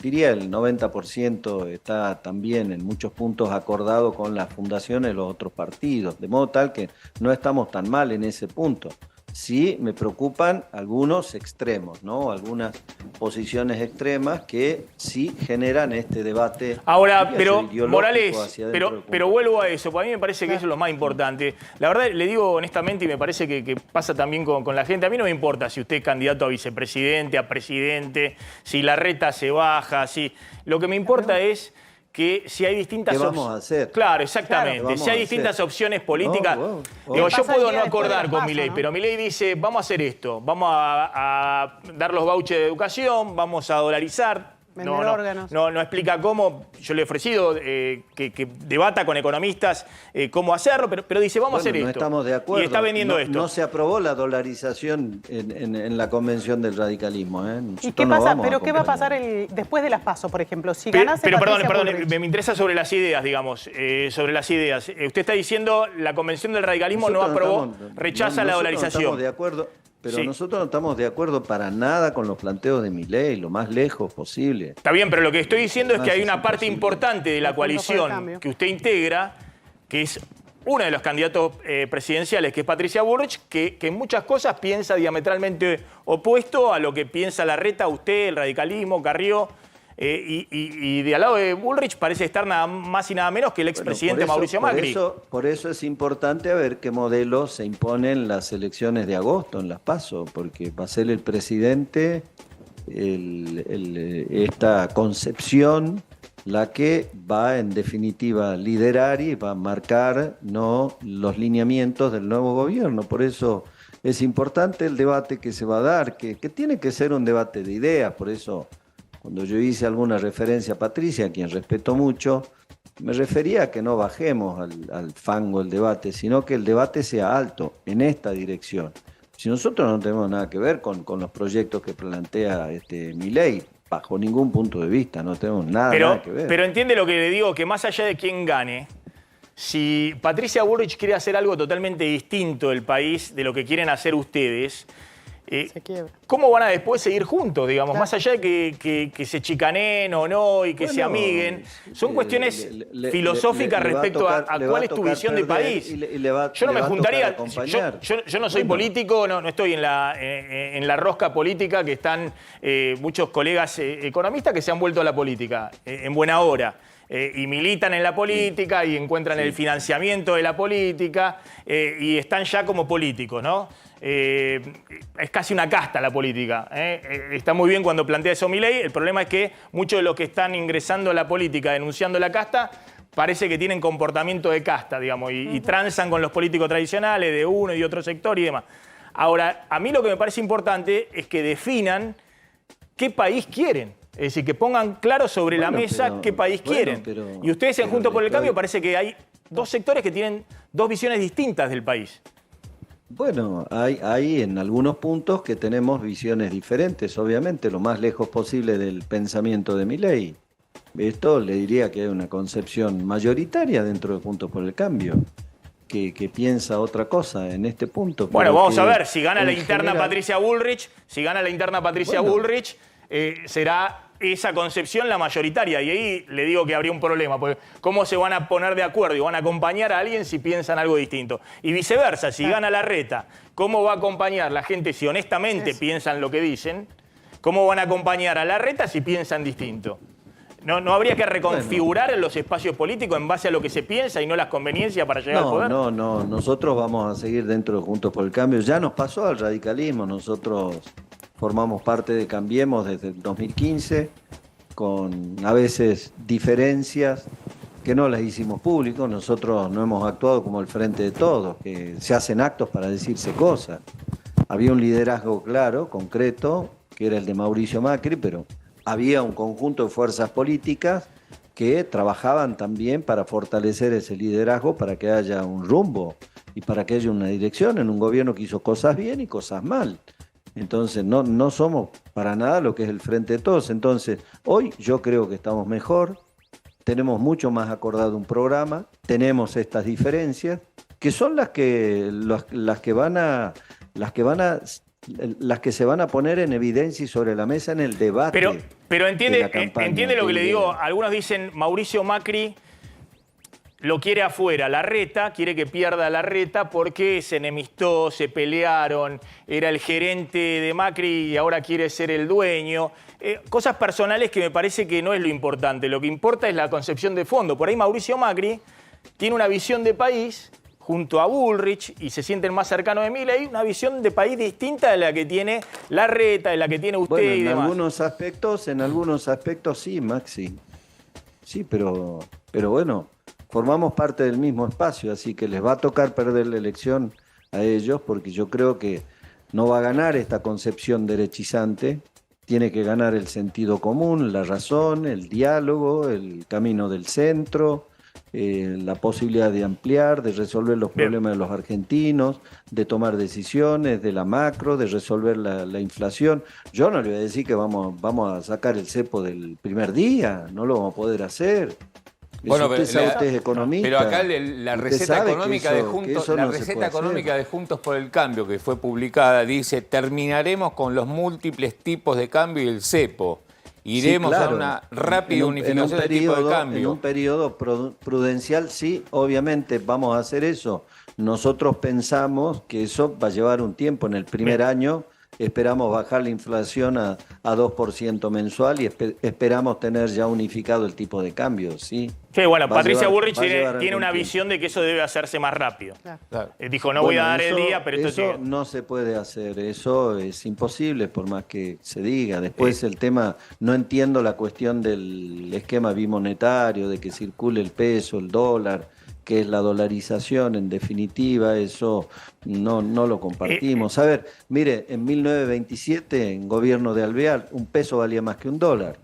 diría, el 90% está también en muchos puntos acordado con las fundaciones de los otros partidos, de modo tal que no estamos tan mal en ese punto. Sí me preocupan algunos extremos, ¿no? Algunas posiciones extremas que sí generan este debate. Ahora, pero Morales, pero vuelvo a eso, porque a mí me parece que eso es lo más importante. La verdad, le digo honestamente, y me parece que pasa también con la gente, a mí no me importa si usted es candidato a vicepresidente, a presidente, si Larreta se baja, si... Lo que me importa es que si hay distintas opciones. ¿Qué vamos a hacer? Claro, exactamente. Claro, si hay distintas opciones políticas. Digo, yo puedo no acordar con Milei, ¿no? Pero Milei dice, vamos a hacer esto, vamos a dar los vouchers de educación, vamos a dolarizar. No explica cómo. Yo le he ofrecido que debata con economistas cómo hacerlo, pero dice, vamos a hacer esto. No estamos de acuerdo. Y está vendiendo esto. No se aprobó la dolarización en la convención del radicalismo. ¿Y qué pasa? ¿Pero qué va a pasar después de las PASO, por ejemplo? Si ganase perdón, me interesa sobre las ideas, digamos. Sobre las ideas. Usted está diciendo, la convención del radicalismo no aprobó, rechaza la dolarización. No estamos de acuerdo. Pero nosotros no estamos de acuerdo para nada con los planteos de Milei, lo más lejos posible. Está bien, pero lo que estoy diciendo es que hay una parte importante de la coalición que usted integra, que es uno de los candidatos presidenciales, que es Patricia Bullrich, que en muchas cosas piensa diametralmente opuesto a lo que piensa Larreta, usted, el radicalismo, Carrió. Y de al lado de Bullrich parece estar nada más y nada menos que el expresidente Mauricio Macri. Por eso es importante a ver qué modelo se impone en las elecciones de agosto, en las PASO, porque va a ser el presidente esta concepción la que va en definitiva a liderar y va a marcar los lineamientos del nuevo gobierno. Por eso es importante el debate que se va a dar, que tiene que ser un debate de ideas. Por eso, cuando yo hice alguna referencia a Patricia, a quien respeto mucho, me refería a que no bajemos al fango el debate, sino que el debate sea alto en esta dirección. Si nosotros no tenemos nada que ver con los proyectos que plantea Milei, bajo ningún punto de vista, no tenemos nada que ver. Pero entiende lo que le digo, que más allá de quién gane, si Patricia Bullrich quiere hacer algo totalmente distinto del país de lo que quieren hacer ustedes, ¿cómo van a después seguir juntos, digamos? Claro. Más allá de que se chicaneen o no y que se amiguen. Son cuestiones filosóficas respecto a cuál es tu visión de país. Yo no me juntaría. Yo no soy político, no estoy en la rosca política que están muchos colegas economistas que se han vuelto a la política en buena hora. Y militan en la política y encuentran el financiamiento de la política y están ya como políticos, ¿no? Es casi una casta la política. Está muy bien cuando plantea eso Milei. El problema es que muchos de los que están ingresando a la política denunciando la casta parece que tienen comportamiento de casta, digamos, y transan con los políticos tradicionales de uno y otro sector y demás. Ahora, a mí lo que me parece importante es que definan qué país quieren. Es decir, que pongan claro sobre la mesa qué país quieren. Y ustedes en Juntos por el Cambio parece que hay dos sectores que tienen dos visiones distintas del país. Bueno, hay en algunos puntos que tenemos visiones diferentes, obviamente, lo más lejos posible del pensamiento de Milei. Esto le diría que hay una concepción mayoritaria dentro de Juntos por el Cambio, que piensa otra cosa en este punto. Bueno, pero vamos que a ver, si gana la en interna general- Patricia Bullrich, Bueno. Bullrich, será esa concepción la mayoritaria. Y ahí le digo que habría un problema, porque ¿cómo se van a poner de acuerdo y van a acompañar a alguien si piensan algo distinto? Y viceversa, si gana Larreta, ¿cómo va a acompañar la gente si honestamente piensan lo que dicen? ¿Cómo van a acompañar a Larreta si piensan distinto? ¿No habría que reconfigurar los espacios políticos en base a lo que se piensa y no las conveniencias para llegar al poder? No, nosotros vamos a seguir dentro de Juntos por el Cambio. Ya nos pasó al radicalismo, nosotros formamos parte de Cambiemos desde el 2015, con a veces diferencias que no las hicimos públicos. Nosotros no hemos actuado como el Frente de Todos, que se hacen actos para decirse cosas. Había un liderazgo claro, concreto, que era el de Mauricio Macri, pero había un conjunto de fuerzas políticas que trabajaban también para fortalecer ese liderazgo, para que haya un rumbo y para que haya una dirección en un gobierno que hizo cosas bien y cosas mal. Entonces no somos para nada lo que es el Frente de Todos. Entonces hoy yo creo que estamos mejor, tenemos mucho más acordado un programa, tenemos estas diferencias que son las que se van a poner en evidencia y sobre la mesa en el debate. Pero de entiende, la campaña entiende lo que le digo. viene. Algunos dicen Mauricio Macri lo quiere afuera, Larreta, quiere que pierda Larreta porque se enemistó, se pelearon, era el gerente de Macri y ahora quiere ser el dueño. Cosas personales que me parece que no es lo importante. Lo que importa es la concepción de fondo. Por ahí Mauricio Macri tiene una visión de país junto a Bullrich y se sienten más cercanos de Milei, una visión de país distinta de la que tiene Larreta, de la que tiene usted Bueno, y en demás. en algunos aspectos sí, Maxi. Sí, pero bueno, formamos parte del mismo espacio, así que les va a tocar perder la elección a ellos, porque yo creo que no va a ganar esta concepción derechizante, tiene que ganar el sentido común, la razón, el diálogo, el camino del centro, la posibilidad de ampliar, de resolver los problemas de los argentinos, de tomar decisiones, de la macro, de resolver la inflación. Yo no le voy a decir que vamos a sacar el cepo del primer día, no lo vamos a poder hacer. Bueno, Usted sabe, usted es economista. Pero acá la Usted receta sabe económica que de eso- que Juntos, eso la no se receta puede económica hacer. de Juntos por el Cambio, que fue publicada, dice: terminaremos con los múltiples tipos de cambio y el cepo. Iremos Sí, claro. a una rápida En un unificación de tipo de cambio. En un periodo prudencial, sí, obviamente vamos a hacer eso. Nosotros pensamos que eso va a llevar un tiempo. En el primer año esperamos bajar la inflación a 2% mensual y esperamos tener ya unificado el tipo de cambio, ¿sí? Sí, bueno, Va a Patricia llevar- Bullrich va a llevar tiene algún una tiempo. visión de que eso debe hacerse más rápido. Claro. Dijo, no voy a dar el día, pero esto eso sigue. no se puede hacer, eso es imposible por más que se diga. Después el tema, no entiendo la cuestión del esquema bimonetario, de que circule el peso, el dólar, que es la dolarización en definitiva, eso no lo compartimos. A ver, mire, en 1927, en gobierno de Alvear, un peso valía más que un dólar.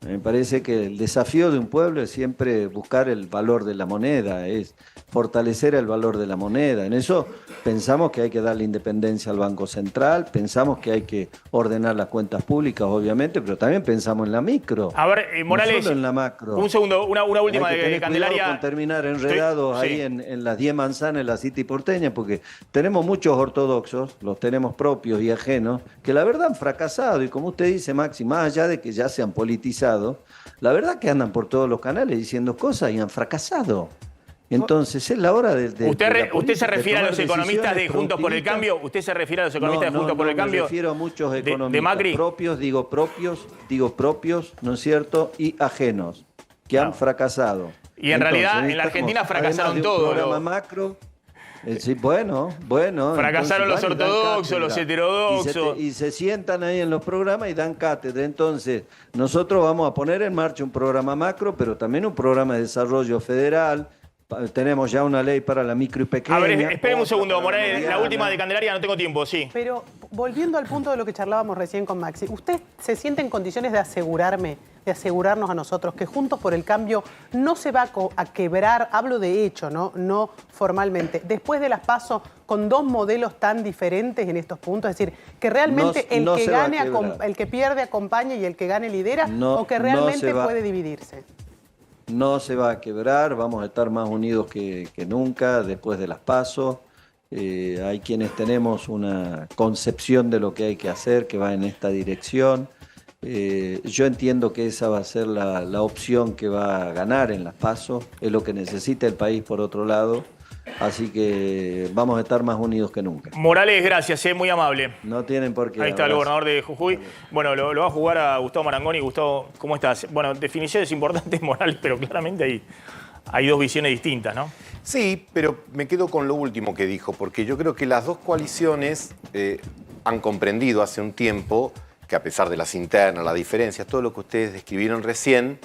Me parece que el desafío de un pueblo es siempre buscar el valor de la moneda, es fortalecer el valor de la moneda. En eso pensamos que hay que darle independencia al Banco Central, pensamos que hay que ordenar las cuentas públicas, obviamente, pero también pensamos en la micro. A ver, Morales, no solo en la macro. un segundo, una última Hay que de tener Candelaria. cuidado con terminar enredados Sí. ahí en las 10 manzanas de la City porteña, porque tenemos muchos ortodoxos, los tenemos propios y ajenos, que la verdad han fracasado, y como usted dice, Maxi, más allá de que ya se han politizado, la verdad que andan por todos los canales diciendo cosas y han fracasado. Entonces es la hora de ¿Usted se refiere a los tomar economistas de decisiones Juntos por el productivistas. Cambio? ¿Usted se refiere a los economistas de Juntos por el Cambio? Me refiero a muchos economistas de Macri. digo propios, ¿no es cierto? Y ajenos, que han fracasado. Y en realidad, en la Argentina fracasaron además de un todos, programa ¿no? macro. Sí, bueno. Fracasaron los entonces van y dan ortodoxos, los cátedra. heterodoxos. Y se sientan ahí en los programas y dan cátedra. Entonces, nosotros vamos a poner en marcha un programa macro, pero también un programa de desarrollo federal. Tenemos ya una ley para la micro y pequeña. A ver, esperen un otra segundo, para Morales, la mediana. última de Candelaria, no tengo tiempo, sí. Pero volviendo al punto de lo que charlábamos recién con Maxi, ¿usted se siente en condiciones de asegurarme de asegurarnos a nosotros que Juntos por el Cambio no se va a quebrar, hablo de hecho, no formalmente, después de las PASO con dos modelos tan diferentes en estos puntos? Es decir, que realmente el que pierde acompaña y el que gane lidera, o que realmente puede dividirse. No se va a quebrar, vamos a estar más unidos que nunca después de las PASO. Hay quienes tenemos una concepción de lo que hay que hacer que va en esta dirección. Yo entiendo que esa va a ser la opción que va a ganar en las PASO, es lo que necesita el país por otro lado, así que vamos a estar más unidos que nunca. Morales, gracias, muy amable. No tienen por qué. Ahí está el gobernador de Jujuy. Bueno, lo va a jugar a Gustavo Marangoni. Gustavo, ¿cómo estás? Bueno, definiciones importantes, Morales, pero claramente hay dos visiones distintas, ¿no? Sí, pero me quedo con lo último que dijo, porque yo creo que las dos coaliciones han comprendido hace un tiempo que, a pesar de las internas, las diferencias, todo lo que ustedes describieron recién,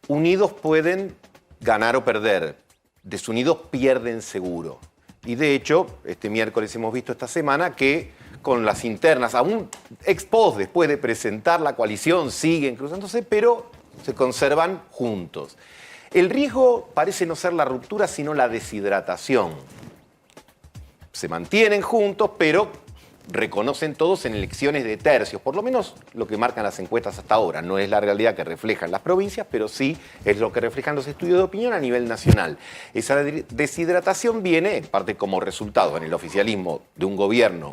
unidos pueden ganar o perder, desunidos pierden seguro. Y de hecho, este miércoles hemos visto esta semana que con las internas, aún ex post, después de presentar la coalición, siguen cruzándose, pero se conservan juntos. El riesgo parece no ser la ruptura, sino la deshidratación. Se mantienen juntos, pero reconocen todos en elecciones de tercios, por lo menos lo que marcan las encuestas hasta ahora. No es la realidad que reflejan las provincias, pero sí es lo que reflejan los estudios de opinión a nivel nacional. Esa deshidratación viene, en parte como resultado en el oficialismo de un gobierno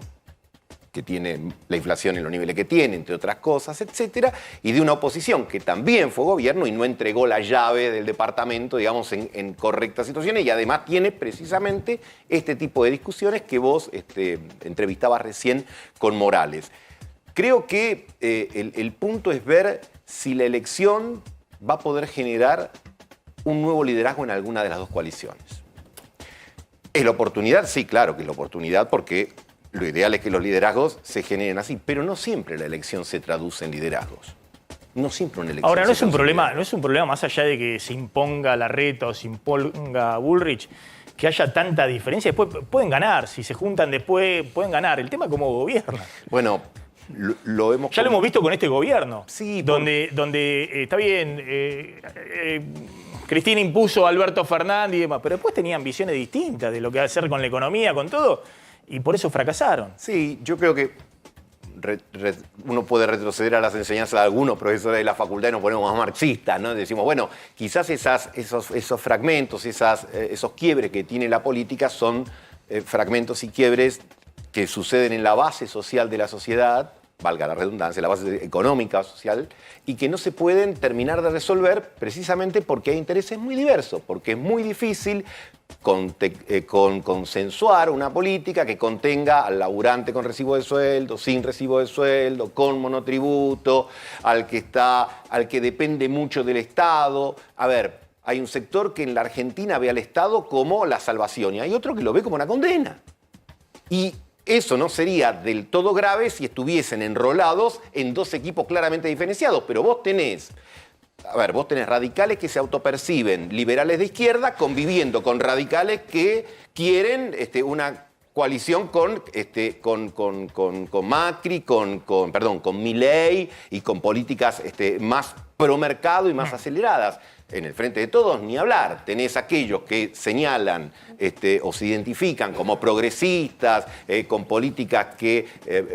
que tiene la inflación en los niveles que tiene, entre otras cosas, etcétera, y de una oposición que también fue gobierno y no entregó la llave del departamento, digamos, en correctas situaciones, y además tiene precisamente este tipo de discusiones que vos entrevistabas recién con Morales. Creo que el punto es ver si la elección va a poder generar un nuevo liderazgo en alguna de las dos coaliciones. ¿Es la oportunidad? Sí, claro que es la oportunidad, porque lo ideal es que los liderazgos se generen así, pero no siempre la elección se traduce en liderazgos. No siempre una elección. Ahora, no es un problema más allá de que se imponga Larreta o se imponga Bullrich, que haya tanta diferencia. Después pueden ganar, si se juntan después pueden ganar. El tema es cómo gobiernan. Bueno, lo hemos... Ya lo hemos visto con este gobierno. Sí, donde está bien, Cristina impuso a Alberto Fernández y demás, pero después tenían visiones distintas de lo que hacer con la economía, con todo. Y por eso fracasaron. Sí, yo creo que uno puede retroceder a las enseñanzas de algunos profesores de la facultad y nos ponemos más marxistas, ¿no? Decimos, bueno, quizás esos fragmentos, esos quiebres que tiene la política son fragmentos y quiebres que suceden en la base social de la sociedad, valga la redundancia, la base económica, social, y que no se pueden terminar de resolver precisamente porque hay intereses muy diversos, porque es muy difícil consensuar una política que contenga al laburante con recibo de sueldo, sin recibo de sueldo, con monotributo, al que depende mucho del Estado. A ver, hay un sector que en la Argentina ve al Estado como la salvación y hay otro que lo ve como una condena. Y eso no sería del todo grave si estuviesen enrolados en dos equipos claramente diferenciados, pero vos tenés radicales que se autoperciben liberales de izquierda conviviendo con radicales que quieren una coalición con Macri, con Milei y con políticas más pro mercado y más aceleradas. En el Frente de Todos, ni hablar. Tenés aquellos que señalan o se identifican como progresistas, con políticas que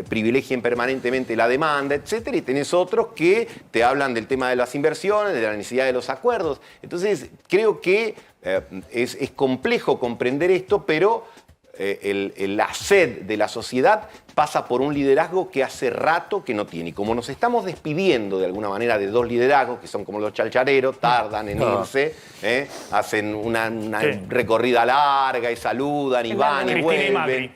privilegien permanentemente la demanda, etcétera, y tenés otros que te hablan del tema de las inversiones, de la necesidad de los acuerdos. Entonces, creo que es complejo comprender esto, pero la sed de la sociedad pasa por un liderazgo que hace rato que no tiene. Y como nos estamos despidiendo de alguna manera de dos liderazgos que son como los chalchareros, tardan en irse, hacen una recorrida larga y saludan y van y vuelven.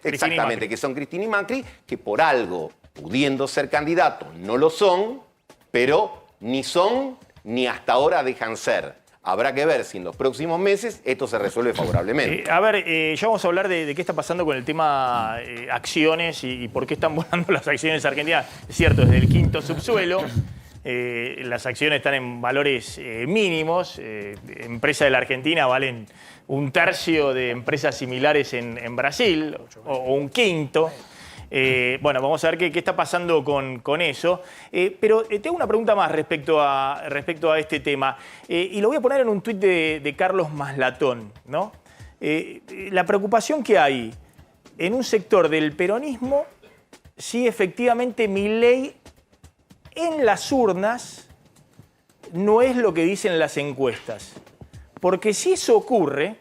Exactamente, que son Cristina y Macri, que por algo, pudiendo ser candidatos, no lo son, pero ni son ni hasta ahora dejan ser. Habrá que ver si en los próximos meses esto se resuelve favorablemente. Ya vamos a hablar de qué está pasando con el tema acciones y por qué están volando las acciones argentinas. Es cierto, desde el quinto subsuelo, las acciones están en valores mínimos. Empresas de la Argentina valen un tercio de empresas similares en Brasil, o un quinto. Bueno, vamos a ver qué está pasando con eso. Pero tengo una pregunta más respecto a este tema. Y lo voy a poner en un tuit de Carlos Maslatón, ¿no? La preocupación que hay en un sector del peronismo si efectivamente Milei en las urnas no es lo que dicen las encuestas. Porque si eso ocurre,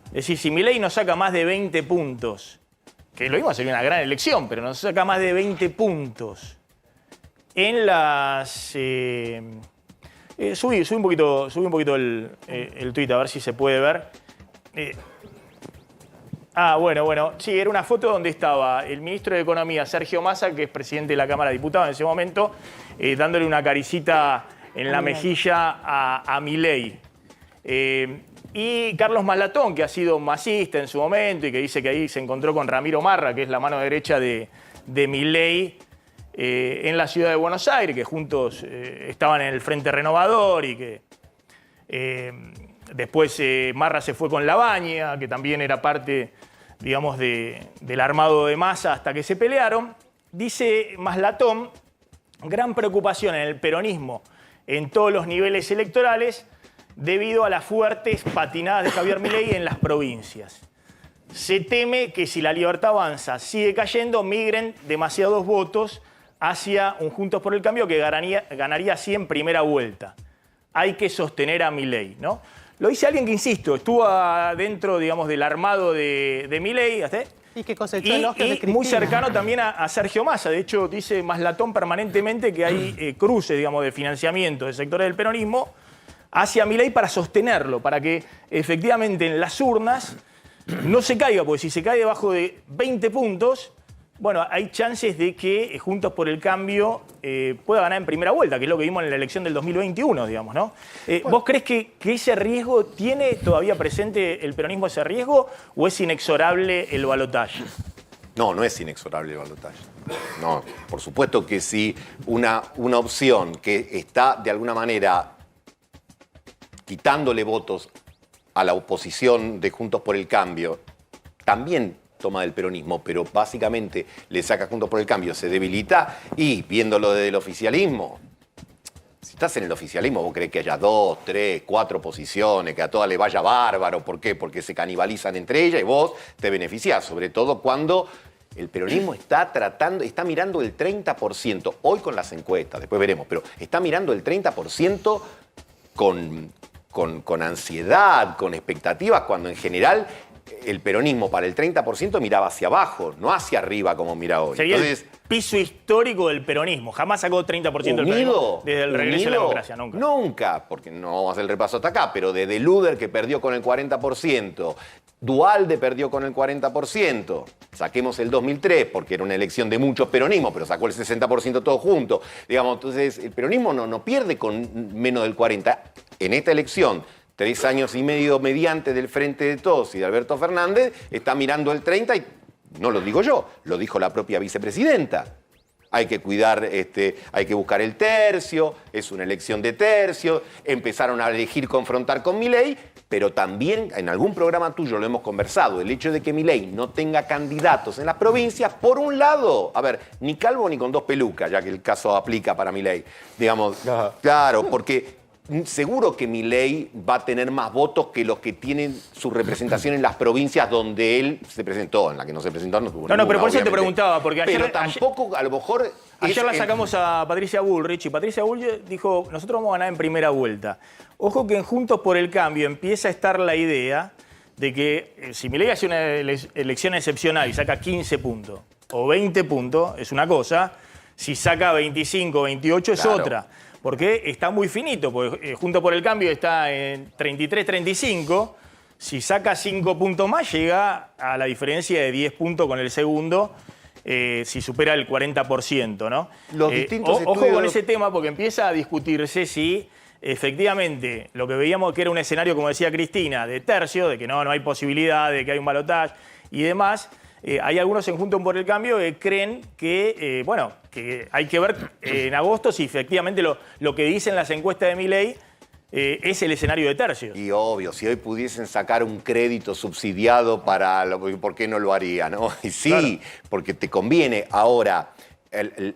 es decir, si Milei no saca más de 20 puntos, que lo mismo sería una gran elección, pero no saca más de 20 puntos en las... subí un poquito el tuit, a ver si se puede ver. Bueno, sí, era una foto donde estaba el ministro de Economía, Sergio Massa, que es presidente de la Cámara de Diputados en ese momento, dándole una caricita en la mejilla a Milei. Y Carlos Maslatón, que ha sido masista en su momento y que dice que ahí se encontró con Ramiro Marra, que es la mano derecha de Milei en la ciudad de Buenos Aires, que juntos estaban en el Frente Renovador y que después Marra se fue con Labaña, que también era parte, digamos, del armado de Massa hasta que se pelearon. Dice Maslatón, gran preocupación en el peronismo en todos los niveles electorales debido a las fuertes patinadas de Javier Milei en las provincias. Se teme que si la Libertad Avanza sigue cayendo, migren demasiados votos hacia un Juntos por el Cambio que ganaría así en primera vuelta. Hay que sostener a Milei, ¿no? Lo dice alguien que, insisto, estuvo dentro, digamos, del armado de Milei, y que cosechó elogios de Cristina. Muy cercano también a Sergio Massa. De hecho, dice Maslatón permanentemente que hay cruces, digamos, de financiamiento de sectores del peronismo hacia Milei para sostenerlo, para que efectivamente en las urnas no se caiga, porque si se cae debajo de 20 puntos, bueno, hay chances de que Juntos por el Cambio pueda ganar en primera vuelta, que es lo que vimos en la elección del 2021, digamos, ¿no? ¿Vos crees que ese riesgo tiene todavía presente el peronismo, ese riesgo, o es inexorable el balotaje? No, no es inexorable el balotaje. No, por supuesto que si una opción que está de alguna manera quitándole votos a la oposición de Juntos por el Cambio, también toma del peronismo, pero básicamente le saca Juntos por el Cambio, se debilita, y viéndolo desde el oficialismo, si estás en el oficialismo, vos crees que haya 2, 3, 4 posiciones, que a todas le vaya bárbaro. ¿Por qué? Porque se canibalizan entre ellas y vos te beneficiás, sobre todo cuando el peronismo está mirando el 30%, hoy con las encuestas, después veremos, pero está mirando el 30% con ansiedad, con expectativas, cuando en general el peronismo para el 30% miraba hacia abajo, no hacia arriba como mira hoy. Sería el piso histórico del peronismo. Jamás sacó 30% del peronismo desde el regreso a la democracia, nunca. Nunca, porque no vamos a hacer el repaso hasta acá, pero desde Luder, que perdió con el 40%, Duhalde perdió con el 40%, saquemos el 2003, porque era una elección de muchos peronismos, pero sacó el 60% todo junto. Digamos, entonces, el peronismo no pierde con menos del 40%. En esta elección, 3 años y medio mediante del Frente de Todos y de Alberto Fernández, está mirando el 30% y no lo digo yo, lo dijo la propia vicepresidenta. Hay que cuidar, hay que buscar el tercio, es una elección de tercio, empezaron a elegir confrontar con Milei, pero también en algún programa tuyo lo hemos conversado, el hecho de que Milei no tenga candidatos en las provincias, por un lado, a ver, ni calvo ni con 2 pelucas, ya que el caso aplica para Milei, digamos, claro, porque seguro que Milei va a tener más votos que los que tienen su representación en las provincias donde él se presentó. En la que no se presentó no tuvo ninguna, pero por eso obviamente. te preguntaba, porque ayer... Pero tampoco, a lo mejor... Ayer la sacamos a Patricia Bullrich y Patricia Bullrich dijo, nosotros vamos a ganar en primera vuelta. Ojo que en Juntos por el Cambio empieza a estar la idea de que si Milei hace una elección excepcional y saca 15 puntos o 20 puntos, es una cosa, si saca 25 o 28 es otra. Porque está muy finito, porque Juntos por el Cambio está en 33-35. Si saca 5 puntos más, llega a la diferencia de 10 puntos con el segundo, si supera el 40%, ¿no? Los distintos Ojo con ese tema, porque empieza a discutirse si efectivamente lo que veíamos que era un escenario, como decía Cristina, de tercio, de que no hay posibilidad, de que hay un balotaje y demás. Hay algunos en Juntos por el Cambio que creen que, que hay que ver en agosto si efectivamente lo que dicen las encuestas de Milei es el escenario de tercios. Y obvio, si hoy pudiesen sacar un crédito subsidiado ¿por qué no lo haría, no? Y sí, claro, porque te conviene. Ahora,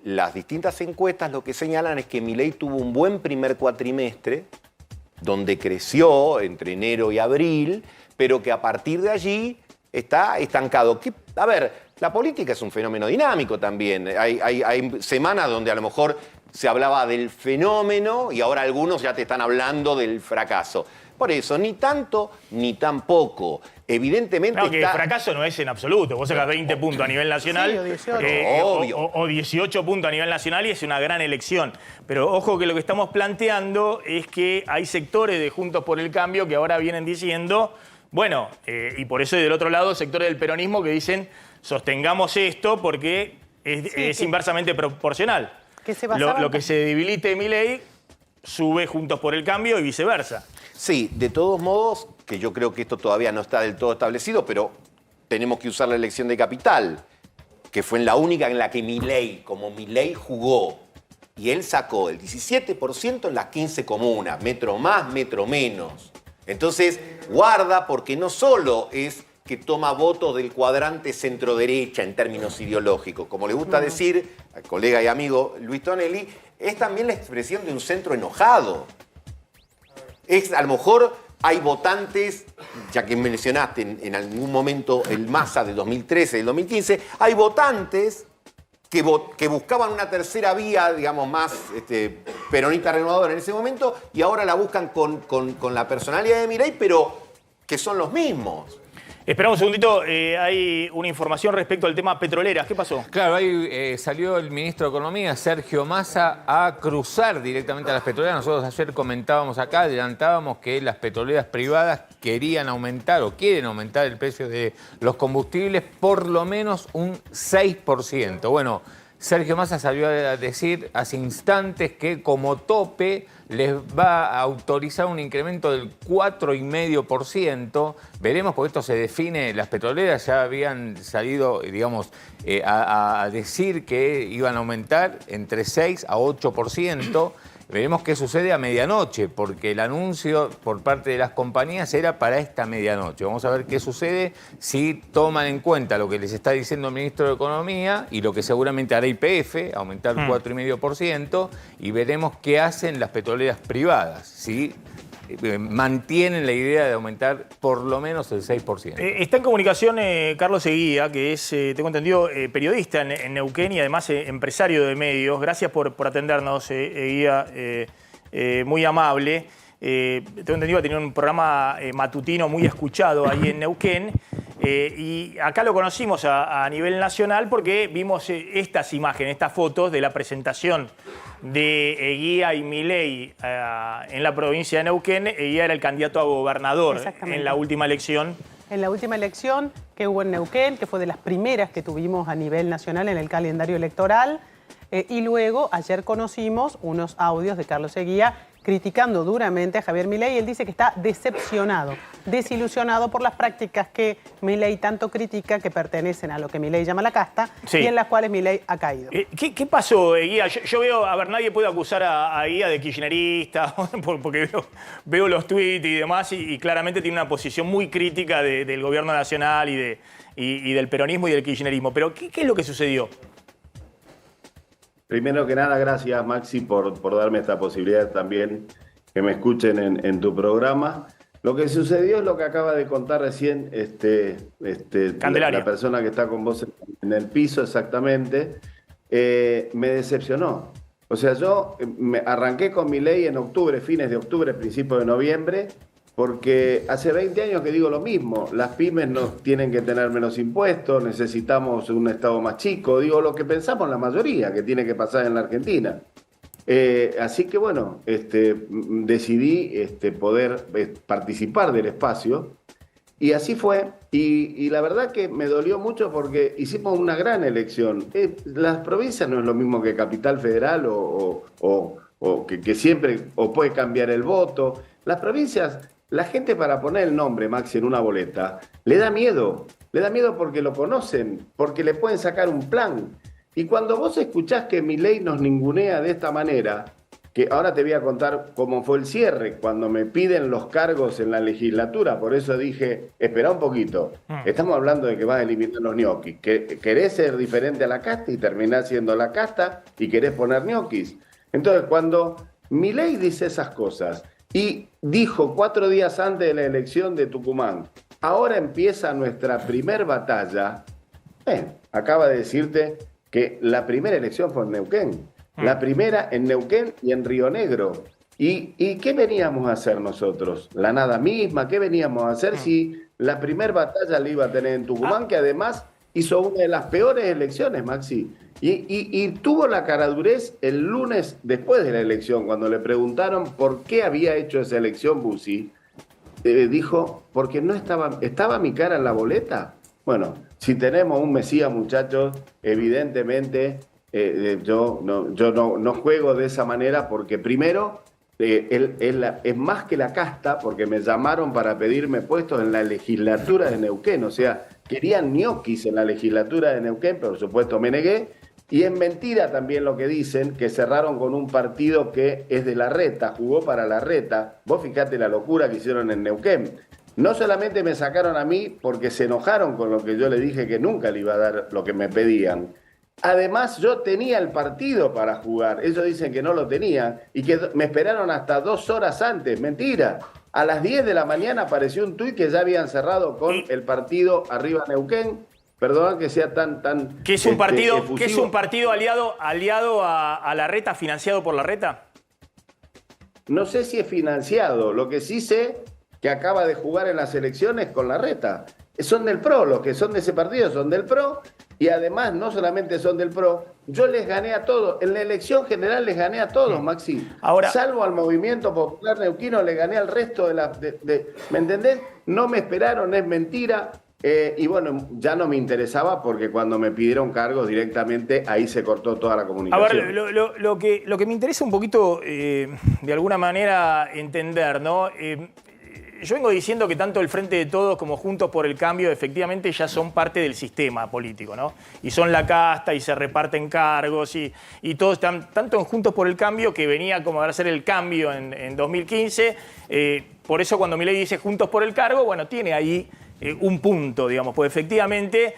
las distintas encuestas lo que señalan es que Milei tuvo un buen primer cuatrimestre, donde creció entre enero y abril, pero que a partir de allí está estancado. A ver, la política es un fenómeno dinámico también. Hay semanas donde a lo mejor se hablaba del fenómeno y ahora algunos ya te están hablando del fracaso. Por eso, ni tanto ni tampoco. Evidentemente que el fracaso no es en absoluto. Vos sacas 20 puntos a nivel nacional, sí, o 18. O 18 puntos a nivel nacional y es una gran elección. Pero ojo que lo que estamos planteando es que hay sectores de Juntos por el Cambio que ahora vienen diciendo, bueno, y por eso hay del otro lado sectores del peronismo que dicen sostengamos esto porque es inversamente proporcional. Lo que se debilite Milei sube Juntos por el Cambio y viceversa. Sí, de todos modos, que yo creo que esto todavía no está del todo establecido, pero tenemos que usar la elección de capital, que fue la única en la que Milei jugó, y él sacó el 17% en las 15 comunas, metro más, metro menos. Entonces, guarda, porque no solo es que toma votos del cuadrante centro-derecha en términos ideológicos, como le gusta decir al colega y amigo Luis Tonelli, es también la expresión de un centro enojado. A lo mejor hay votantes, ya que mencionaste en algún momento el Massa del 2013, del 2015, hay votantes que buscaban una tercera vía, digamos, más peronista renovadora en ese momento, y ahora la buscan con la personalidad de Milei, pero que son los mismos. Esperamos un segundito, hay una información respecto al tema petroleras. ¿Qué pasó? Claro, ahí salió el ministro de Economía, Sergio Massa, a cruzar directamente a las petroleras. Nosotros ayer comentábamos acá, adelantábamos que las petroleras privadas querían aumentar o quieren aumentar el precio de los combustibles por lo menos un 6%. Bueno, Sergio Massa salió a decir hace instantes que como tope les va a autorizar un incremento del 4,5%. Veremos, porque esto se define, las petroleras ya habían salido, digamos, a decir que iban a aumentar entre 6 a 8%. Veremos qué sucede a medianoche, porque el anuncio por parte de las compañías era para esta medianoche. Vamos a ver qué sucede si toman en cuenta lo que les está diciendo el ministro de Economía y lo que seguramente hará YPF, aumentar 4,5%, y veremos qué hacen las petroleras privadas, si mantienen la idea de aumentar por lo menos el 6%. Está en comunicación Carlos Eguía, que es, tengo entendido, periodista en Neuquén y además empresario de medios. Gracias por atendernos, Eguía, muy amable. Tengo entendido que tenía un programa matutino muy escuchado ahí en Neuquén. Y acá lo conocimos a nivel nacional porque vimos estas imágenes, estas fotos de la presentación de Eguía y Milei en la provincia de Neuquén. Eguía era el candidato a gobernador en la última elección. En la última elección que hubo en Neuquén, que fue de las primeras que tuvimos a nivel nacional en el calendario electoral. Y luego, ayer conocimos unos audios de Carlos Eguía criticando duramente a Javier Milei. Él dice que está decepcionado, desilusionado por las prácticas que Milei tanto critica, que pertenecen a lo que Milei llama la casta, y en las cuales Milei ha caído. ¿Qué pasó, Eguía? Yo veo, a ver, nadie puede acusar a Eguía de kirchnerista, porque veo los tweets y demás, y claramente tiene una posición muy crítica del gobierno nacional y del peronismo y del kirchnerismo. Pero, ¿qué es lo que sucedió? Primero que nada, gracias Maxi por darme esta posibilidad también que me escuchen en tu programa. Lo que sucedió es lo que acaba de contar recién la persona que está con vos en el piso, exactamente. Me decepcionó. O sea, yo me arranqué con Milei en octubre, fines de octubre, principios de noviembre, porque hace 20 años que digo lo mismo. Las pymes no tienen que tener menos impuestos, necesitamos un Estado más chico. Digo lo que pensamos la mayoría que tiene que pasar en la Argentina. Así que bueno, decidí poder participar del espacio y así fue. Y la verdad que me dolió mucho porque hicimos una gran elección. Las provincias no es lo mismo que Capital Federal o que siempre puede cambiar el voto. Las provincias, la gente para poner el nombre, Maxi, en una boleta, le da miedo. Le da miedo porque lo conocen, porque le pueden sacar un plan. Y cuando vos escuchás que Milei nos ningunea de esta manera, que ahora te voy a contar cómo fue el cierre, cuando me piden los cargos en la legislatura. Por eso dije, espera un poquito, estamos hablando de que vas a eliminar los ñoquis, que querés ser diferente a la casta y terminás siendo la casta y querés poner ñoquis. Entonces, cuando Milei dice esas cosas y dijo 4 días antes de la elección de Tucumán, ahora empieza nuestra primer batalla, acaba de decirte que la primera elección fue en Neuquén. La primera en Neuquén y en Río Negro. ¿Y qué veníamos a hacer nosotros? La nada misma. ¿Qué veníamos a hacer si la primera batalla la iba a tener en Tucumán, que además hizo una de las peores elecciones, Maxi? Y tuvo la caradurez el lunes después de la elección, cuando le preguntaron por qué había hecho esa elección Bussi, dijo, porque no estaba mi cara en la boleta. Bueno, si tenemos un Mesías, muchachos, evidentemente... yo no juego de esa manera porque primero es más que la casta, porque me llamaron para pedirme puestos en la legislatura de Neuquén, o sea, querían ñoquis en la legislatura de Neuquén, pero por supuesto me negué, y es mentira también lo que dicen, que cerraron con un partido que es de Larreta, jugó para Larreta. Vos fijate la locura que hicieron en Neuquén. No solamente me sacaron a mí porque se enojaron con lo que yo le dije que nunca le iba a dar lo que me pedían. Además, yo tenía el partido para jugar. Ellos dicen que no lo tenían y que me esperaron hasta 2 horas antes. Mentira. A las 10 de la mañana apareció un tuit que ya habían cerrado con el partido Arriba Neuquén. Perdón que sea tan... ¿Qué es un partido aliado a Larreta, financiado por Larreta? No sé si es financiado. Lo que sí sé que acaba de jugar en las elecciones con Larreta. Son del PRO, los que son de ese partido son del PRO. Y además, no solamente son del PRO, yo les gané a todos. En la elección general les gané a todos, Maxi. Ahora, salvo al Movimiento Popular Neuquino, le gané al resto ¿me entendés? No me esperaron, es mentira. Y bueno, ya no me interesaba porque cuando me pidieron cargos directamente, ahí se cortó toda la comunicación. A ver, lo que me interesa un poquito, de alguna manera, entender, ¿no? Yo vengo diciendo que tanto el Frente de Todos como Juntos por el Cambio efectivamente ya son parte del sistema político, ¿no? Y son la casta y se reparten cargos y todos están, tanto en Juntos por el Cambio, que venía como a hacer el cambio en 2015, por eso cuando Milei dice Juntos por el Cargo, bueno, tiene ahí un punto, digamos, pues efectivamente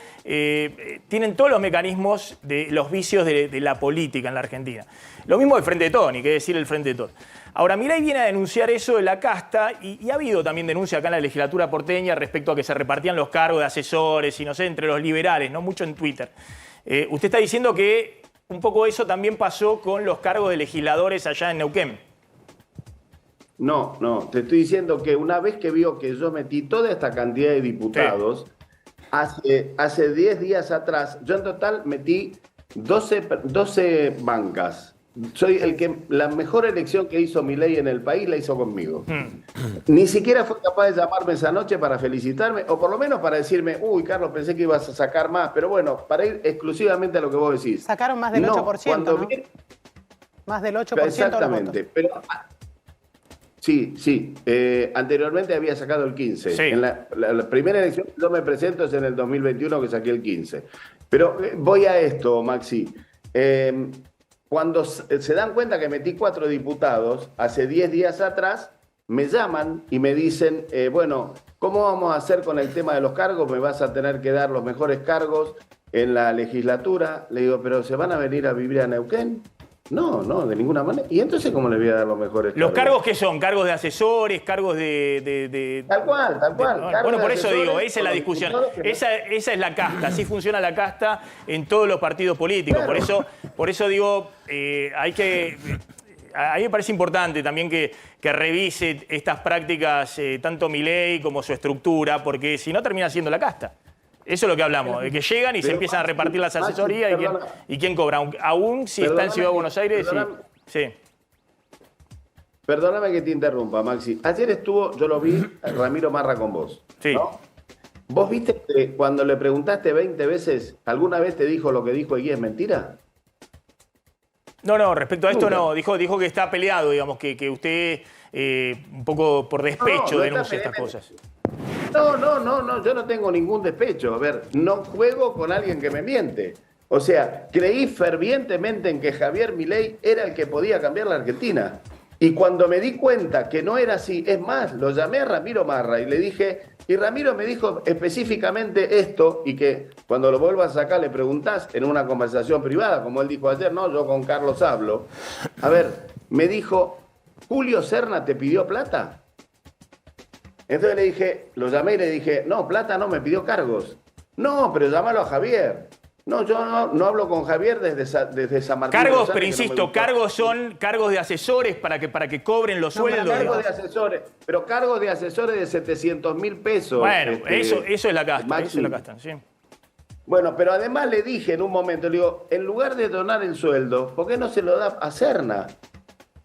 tienen todos los mecanismos de los vicios de la política en la Argentina. Lo mismo el Frente de Todos, ni qué decir el Frente de Todos. Ahora, Milei viene a denunciar eso de la casta y ha habido también denuncia acá en la legislatura porteña respecto a que se repartían los cargos de asesores y no sé, entre los liberales, no mucho en Twitter. Usted está diciendo que un poco eso también pasó con los cargos de legisladores allá en Neuquén. No, te estoy diciendo que una vez que vio que yo metí toda esta cantidad de diputados, hace 10 días atrás, yo en total metí 12 bancas. Soy la mejor elección que hizo Milei en el país la hizo conmigo. Ni siquiera fue capaz de llamarme esa noche para felicitarme, o por lo menos para decirme, uy, Carlos, pensé que ibas a sacar más, pero bueno, para ir exclusivamente a lo que vos decís. Sacaron más del 8%, ¿no? Más del 8% exactamente, pero... Sí. Anteriormente había sacado el 15%. Sí. En la primera elección que yo me presento es en el 2021 que saqué el 15%. Pero voy a esto, Maxi. Cuando se dan cuenta que metí 4 diputados, hace 10 días atrás, me llaman y me dicen, bueno, ¿cómo vamos a hacer con el tema de los cargos? Me vas a tener que dar los mejores cargos en la legislatura. Le digo, ¿pero se van a venir a vivir a Neuquén? No, de ninguna manera. ¿Y entonces cómo le voy a dar los mejores cargos? ¿Los cargos qué son? ¿Cargos de asesores? ¿Cargos de...? Tal cual. Bueno, por eso digo, esa es la discusión. Esa es la casta. Así funciona la casta en todos los partidos políticos. Claro. Por eso digo, a mí me parece importante también que revise estas prácticas, tanto Milei como su estructura, porque si no termina siendo la casta. Eso es lo que hablamos, de que llegan y se empiezan a repartir las asesorías y quién cobra. Aún si está en Ciudad de Buenos Aires, sí. Perdóname que te interrumpa, Maxi. Ayer yo lo vi, Ramiro Marra con vos. Sí. ¿No? ¿Vos viste que cuando le preguntaste 20 veces, alguna vez te dijo lo que dijo Eguía es mentira? No, respecto a esto no. Dijo que está peleado, digamos, que usted un poco por despecho denuncia estas cosas. No, yo no tengo ningún despecho. A ver, no juego con alguien que me miente. O sea, creí fervientemente en que Javier Milei era el que podía cambiar la Argentina. Y cuando me di cuenta que no era así, es más, lo llamé a Ramiro Marra y le dije, y Ramiro me dijo específicamente esto, y que cuando lo vuelvas a sacar le preguntás en una conversación privada, como él dijo ayer, no, yo con Carlos hablo. A ver, me dijo, ¿Julio Serna te pidió plata? Entonces le dije, lo llamé y le dije, no, plata no, me pidió cargos. No, pero llámalo a Javier. No, yo no hablo con Javier desde San Martín. Cargos, pero insisto, cargos son cargos de asesores para que cobren los sueldos. Cargos de asesores, pero cargos de asesores de 700.000 pesos. Bueno, eso es la casta, eso es la casta, sí. Bueno, pero además le dije en un momento, le digo, en lugar de donar el sueldo, ¿por qué no se lo da a Serna?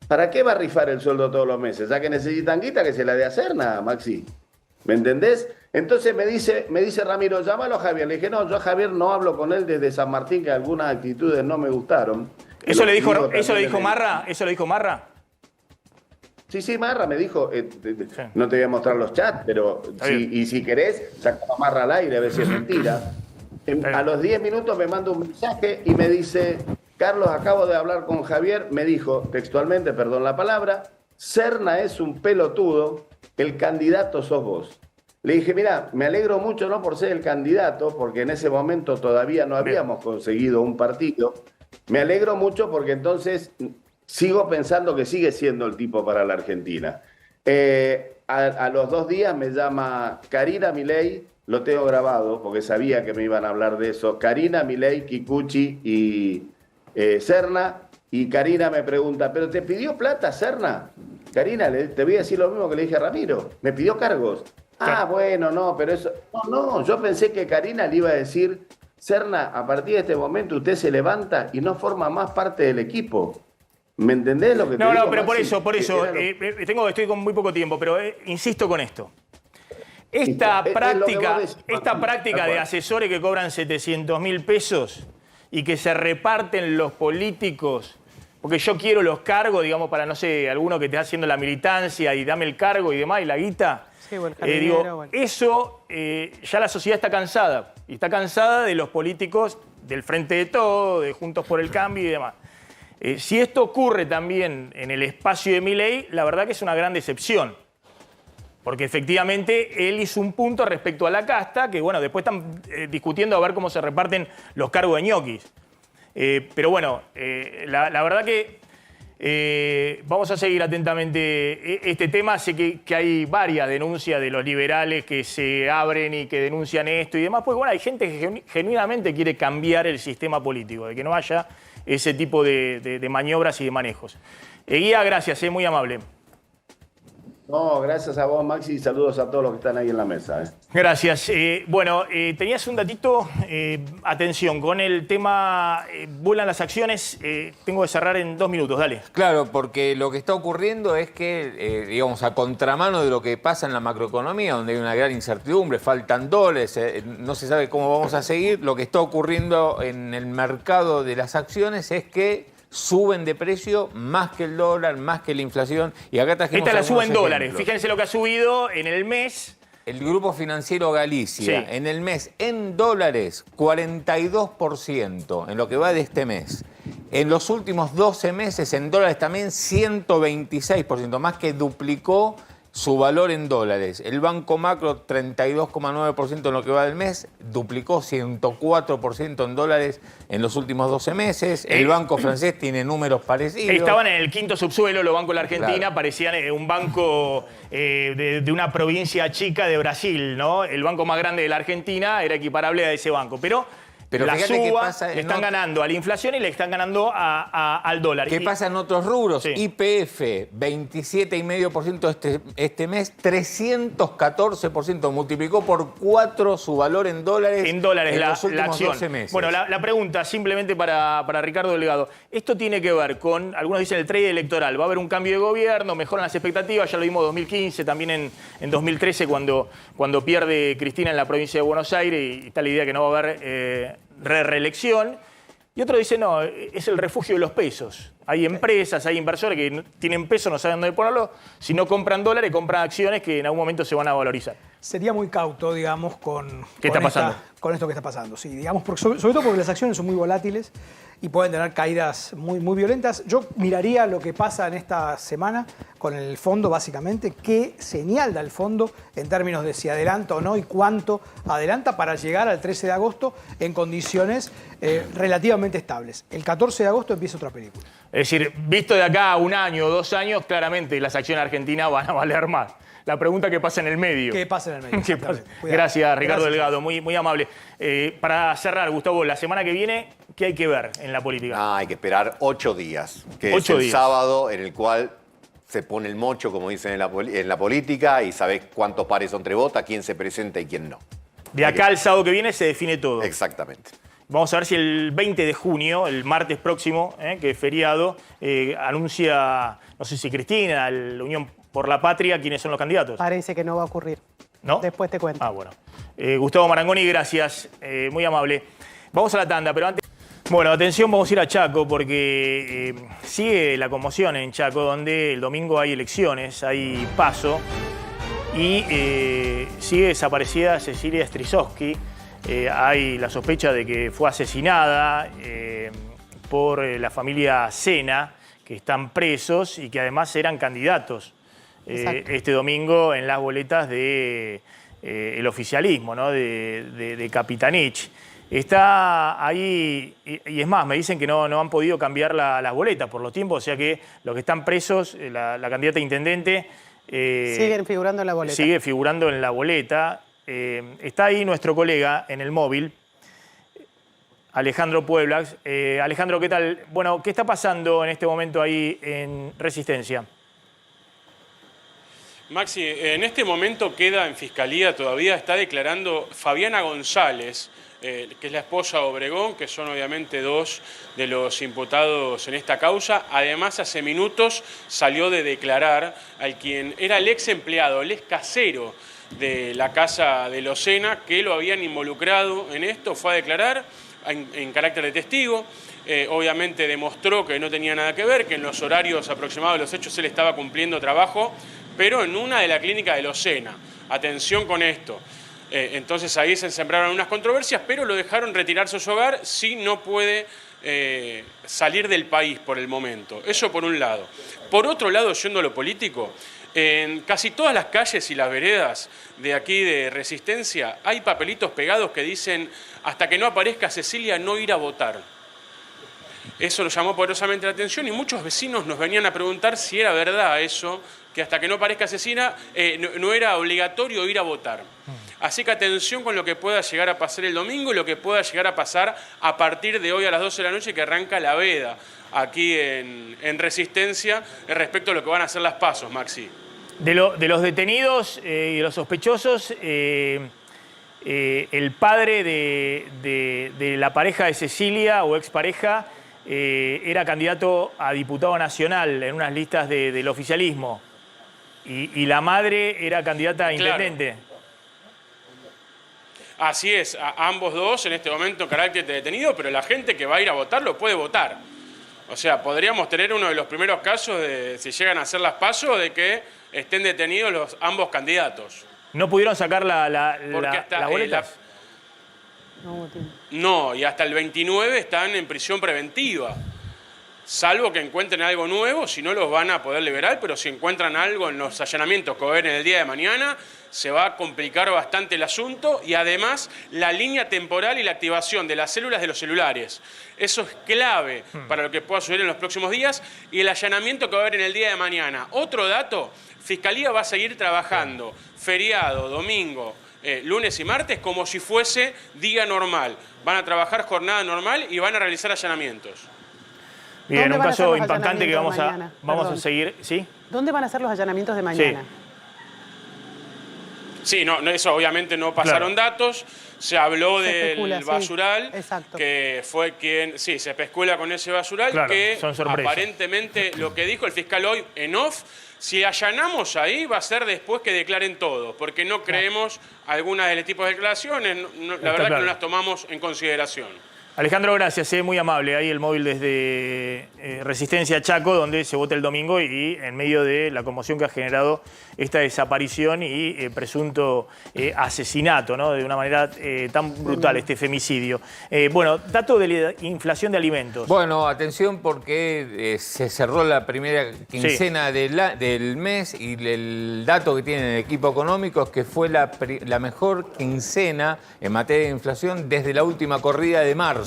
¿Para qué va a rifar el sueldo todos los meses? Ya que necesitan guita, que se la dé a Serna, Maxi. ¿Me entendés? Entonces me dice Ramiro, llámalo a Javier. Le dije, no, yo a Javier no hablo con él desde San Martín, que algunas actitudes no me gustaron. ¿Eso le dijo Marra? ¿Eso lo dijo Marra? Sí, Marra me dijo, no te voy a mostrar los chats, pero si querés, saca a Marra al aire a ver si es mentira. A los 10 minutos me manda un mensaje y me dice, Carlos, acabo de hablar con Javier, me dijo textualmente, perdón la palabra, Serna es un pelotudo, el candidato sos vos. Le dije, mira, me alegro mucho no por ser el candidato, porque en ese momento todavía no habíamos conseguido un partido. Me alegro mucho porque entonces sigo pensando que sigue siendo el tipo para la Argentina. A los 2 días me llama Karina Milei, lo tengo grabado porque sabía que me iban a hablar de eso. Karina Milei, Kikuchi y Serna. Y Karina me pregunta, ¿pero te pidió plata, Serna? Karina, te voy a decir lo mismo que le dije a Ramiro. Me pidió cargos. Ah, bueno, no, pero eso... No, yo pensé que Karina le iba a decir, Serna, a partir de este momento usted se levanta y no forma más parte del equipo. ¿Me entendés lo que te digo? No, pero por eso. Estoy con muy poco tiempo, pero insisto con esto. Esta práctica de asesores que cobran 700.000 pesos y que se reparten los políticos, porque yo quiero los cargos, digamos, para, no sé, alguno que esté haciendo la militancia y dame el cargo y demás, y la guita. Sí, bueno, eso ya la sociedad está cansada. Y está cansada de los políticos del Frente de Todo, de Juntos por el Cambio y demás. Si esto ocurre también en el espacio de Milei, la verdad que es una gran decepción. Porque efectivamente él hizo un punto respecto a la casta, que bueno, después están discutiendo a ver cómo se reparten los cargos de ñoquis. Pero bueno, la verdad que vamos a seguir atentamente este tema. Sé que hay varias denuncias de los liberales que se abren y que denuncian esto y demás. Pues bueno, hay gente que genuinamente quiere cambiar el sistema político, de que no haya ese tipo de maniobras y de manejos. Guía, gracias, muy amable. No, gracias a vos, Maxi, y saludos a todos los que están ahí en la mesa. Gracias. Tenías un datito, atención, con el tema vuelan las acciones, tengo que cerrar en 2 minutos, dale. Claro, porque lo que está ocurriendo es que, digamos, a contramano de lo que pasa en la macroeconomía, donde hay una gran incertidumbre, faltan dólares, no se sabe cómo vamos a seguir, lo que está ocurriendo en el mercado de las acciones es que suben de precio más que el dólar, más que la inflación. Y acá trajimos esta la suben en dólares. Ejemplos. Fíjense lo que ha subido en el mes. El Grupo Financiero Galicia, sí, en el mes, en dólares, 42% en lo que va de este mes. En los últimos 12 meses, en dólares también, 126%, más que duplicó su valor en dólares. El Banco Macro, 32,9% en lo que va del mes, duplicó 104% en dólares en los últimos 12 meses. El Banco Francés tiene números parecidos. Estaban en el quinto subsuelo los bancos de la Argentina, claro, parecían un banco de una provincia chica de Brasil, ¿no? El banco más grande de la Argentina era equiparable a ese banco, pero la suba le están ganando a la inflación y le están ganando al dólar. ¿Qué pasa en otros rubros? Sí. YPF, 27,5% este mes, 314%. Multiplicó por 4 su valor en dólares. En dólares los últimos la acción. 12 meses. Bueno, la pregunta simplemente para Ricardo Delgado. Esto tiene que ver con, algunos dicen, el trade electoral. Va a haber un cambio de gobierno, mejoran las expectativas. Ya lo vimos en 2015, también en 2013, cuando pierde Cristina en la provincia de Buenos Aires y está la idea que no va a haber reelección. Y otro dice, no, es el refugio de los pesos. Hay empresas, hay inversores que tienen pesos, no saben dónde ponerlo. Si no compran dólares, compran acciones que en algún momento se van a valorizar. sería muy cauto, digamos, con ¿Qué está pasando? Con esto que está pasando. Sí, digamos, sobre todo porque las acciones son muy volátiles y pueden tener caídas muy, muy violentas. Yo miraría lo que pasa en esta semana con el fondo, básicamente, qué señal da el fondo en términos de si adelanta o no y cuánto adelanta para llegar al 13 de agosto en condiciones relativamente estables. El 14 de agosto empieza otra película. Es decir, visto de acá a 1 año o 2 años, claramente las acciones argentinas van a valer más. La pregunta que pasa en el medio. ¿Qué pasa en el medio? Gracias, Ricardo Gracias. Delgado, muy amable. Para cerrar, Gustavo, la semana que viene, ¿qué hay que ver en la política? Hay que esperar 8 días, que 8 es el días. sábado en el cual se pone el mocho, como dicen en la política, y sabés cuántos pares son vota, quién se presenta y quién no. De acá al sábado que viene se define todo. Exactamente. Vamos a ver si el 20 de junio, el martes próximo, que es feriado, anuncia, no sé si Cristina, la Unión por la Patria, quiénes son los candidatos. Parece que no va a ocurrir. ¿No? Después te cuento. Ah, bueno. Gustavo Marangoni, gracias. Muy amable. Vamos a la tanda, pero antes... Bueno, atención, vamos a ir a Chaco porque sigue la conmoción en Chaco, donde el domingo hay elecciones, hay PASO, y sigue desaparecida Cecilia Strisowski. Hay la sospecha de que fue asesinada por la familia Sena, que están presos y que además eran candidatos este domingo en las boletas de el oficialismo, ¿no? de Capitanich. Está ahí, y es más, me dicen que no han podido cambiar las boletas por los tiempos, o sea que los que están presos, la candidata a intendente... siguen figurando en la boleta. Sigue figurando en la boleta. Está ahí nuestro colega en el móvil, Alejandro Pueblax. Alejandro, ¿qué tal? Bueno, ¿qué está pasando en este momento ahí en Resistencia? Maxi, en este momento queda en Fiscalía, todavía está declarando Fabiana González, que es la esposa de Obregón, que son obviamente 2 de los imputados en esta causa. Además, hace minutos salió de declarar al quien era el ex empleado, el ex casero de la casa de los Sena, que lo habían involucrado en esto, fue a declarar en carácter de testigo. Obviamente demostró que no tenía nada que ver, que en los horarios aproximados de los hechos él estaba cumpliendo trabajo, pero en una de la clínica de los Sena. Atención con esto. Entonces ahí se sembraron unas controversias, pero lo dejaron retirarse a su hogar si no puede salir del país por el momento. Eso por un lado. Por otro lado, yendo a lo político, en casi todas las calles y las veredas de aquí de Resistencia hay papelitos pegados que dicen: hasta que no aparezca Cecilia, no ir a votar. Eso lo llamó poderosamente la atención y muchos vecinos nos venían a preguntar si era verdad eso, que hasta que no aparezca Cecilia no era obligatorio ir a votar. Así que atención con lo que pueda llegar a pasar el domingo y lo que pueda llegar a pasar a partir de hoy a las 12 de la noche, que arranca la veda aquí en Resistencia respecto a lo que van a ser las pasos, Maxi. De los detenidos y de los sospechosos, el padre de la pareja de Cecilia o expareja era candidato a diputado nacional en unas listas del oficialismo y la madre era candidata a intendente. Claro. Así es, a ambos dos en este momento en carácter de detenido, pero la gente que va a ir a votar lo puede votar. O sea, podríamos tener uno de los primeros casos, de si llegan a hacer las pasos, de que estén detenidos ambos candidatos. ¿No pudieron sacar las boletas? No, y hasta el 29 están en prisión preventiva. Salvo que encuentren algo nuevo, si no los van a poder liberar, pero si encuentran algo en los allanamientos que va a haber en el día de mañana, se va a complicar bastante el asunto y además la línea temporal y la activación de las células de los celulares. Eso es clave para lo que pueda suceder en los próximos días y el allanamiento que va a haber en el día de mañana. Otro dato, Fiscalía va a seguir trabajando feriado, domingo, lunes y martes como si fuese día normal. Van a trabajar jornada normal y van a realizar allanamientos. Bien, un caso impactante que vamos a seguir. ¿Sí? ¿Dónde van a ser los allanamientos de mañana? Sí, no, eso obviamente no pasaron datos. Se habló del basural, que fue quien... Sí, se especula con ese basural, que aparentemente lo que dijo el fiscal hoy en off, si allanamos ahí va a ser después que declaren todo, porque no creemos algunas de los tipos de declaraciones, la verdad que no las tomamos en consideración. Alejandro, gracias, muy amable. Ahí el móvil desde Resistencia Chaco, donde se vota el domingo y en medio de la conmoción que ha generado esta desaparición y presunto asesinato, ¿no? De una manera tan brutal, este femicidio. Bueno, dato de la inflación de alimentos. Bueno, atención porque se cerró la primera quincena del mes y el dato que tiene el equipo económico es que fue la mejor quincena en materia de inflación desde la última corrida de marzo.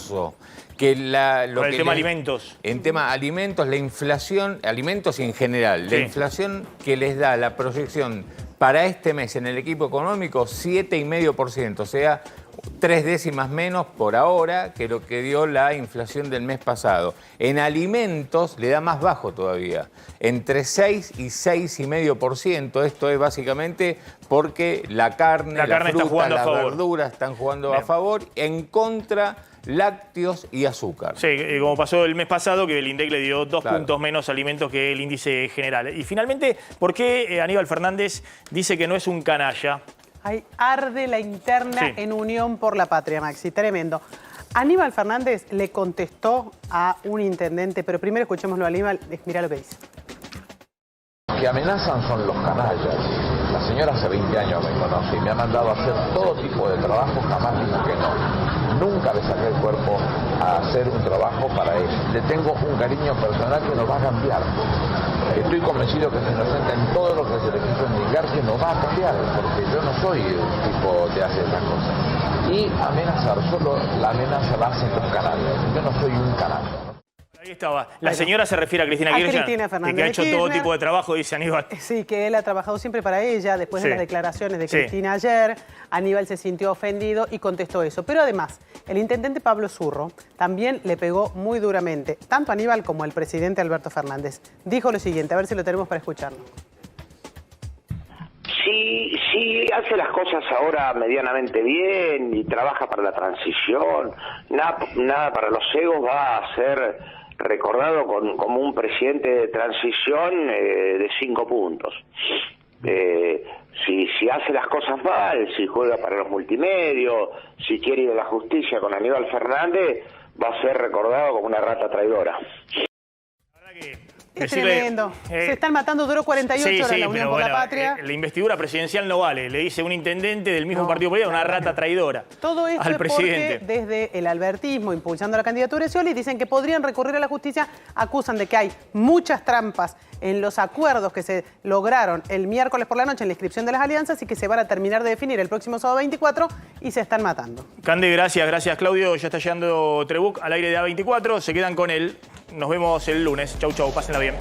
Que el tema alimentos. En tema alimentos, la inflación, alimentos en general, la inflación que les da la proyección para este mes en el equipo económico, 7,5%, o sea, 3 décimas menos por ahora que lo que dio la inflación del mes pasado. En alimentos le da más bajo todavía, entre 6 y 6,5%. Esto es básicamente porque la carne, la fruta, está jugando las verduras están jugando a favor, en contra lácteos y azúcar. Sí, como pasó el mes pasado, que el INDEC le dio 2 puntos menos alimentos que el índice general. Y finalmente, ¿por qué Aníbal Fernández dice que no es un canalla? Ahí arde la interna en Unión por la Patria, Maxi, tremendo. Aníbal Fernández le contestó a un intendente, pero primero escuchémoslo a Aníbal, mira lo que dice. Que amenazan son los canallas. La señora hace 20 años me conoce y me ha mandado a hacer todo tipo de trabajo, jamás dijo que no. Nunca le saqué el cuerpo a hacer un trabajo para él. Le tengo un cariño personal que no va a cambiar. Estoy convencido que es inocente en todo lo que se le quiso indicar, que no va a cambiar, porque yo no soy un tipo que hace esas cosas. Y amenazar, solo la amenaza la hacen los canallas. Yo no soy un canalla. Ahí estaba. La señora se refiere a Cristina Kirchner, que ha hecho todo tipo de trabajo, dice Aníbal. Sí, que él ha trabajado siempre para ella, después de las declaraciones de Cristina ayer. Aníbal se sintió ofendido y contestó eso. Pero además, el intendente Pablo Zurro también le pegó muy duramente, tanto a Aníbal como al presidente Alberto Fernández. Dijo lo siguiente, a ver si lo tenemos para escucharlo. Si hace las cosas ahora medianamente bien y trabaja para la transición, nada para los egos, va a ser recordado como un presidente de transición de 5 puntos. Si hace las cosas mal, si juega para los multimedios, si quiere ir a la justicia con Aníbal Fernández, va a ser recordado como una rata traidora. Es tremendo. Se están matando, duró 48 horas la Unión por la Patria. La investidura presidencial no vale. Le dice un intendente del mismo partido político, una rata traidora. Todo esto al es presidente. Porque desde el albertismo, impulsando la candidatura de Scioli, dicen que podrían recurrir a la justicia, acusan de que hay muchas trampas en los acuerdos que se lograron el miércoles por la noche en la inscripción de las alianzas y que se van a terminar de definir el próximo sábado 24 y se están matando. Cande, gracias Claudio. Ya está llegando Trebuch al aire de A24. Se quedan con él. Nos vemos el lunes. Chau, pásenla bien.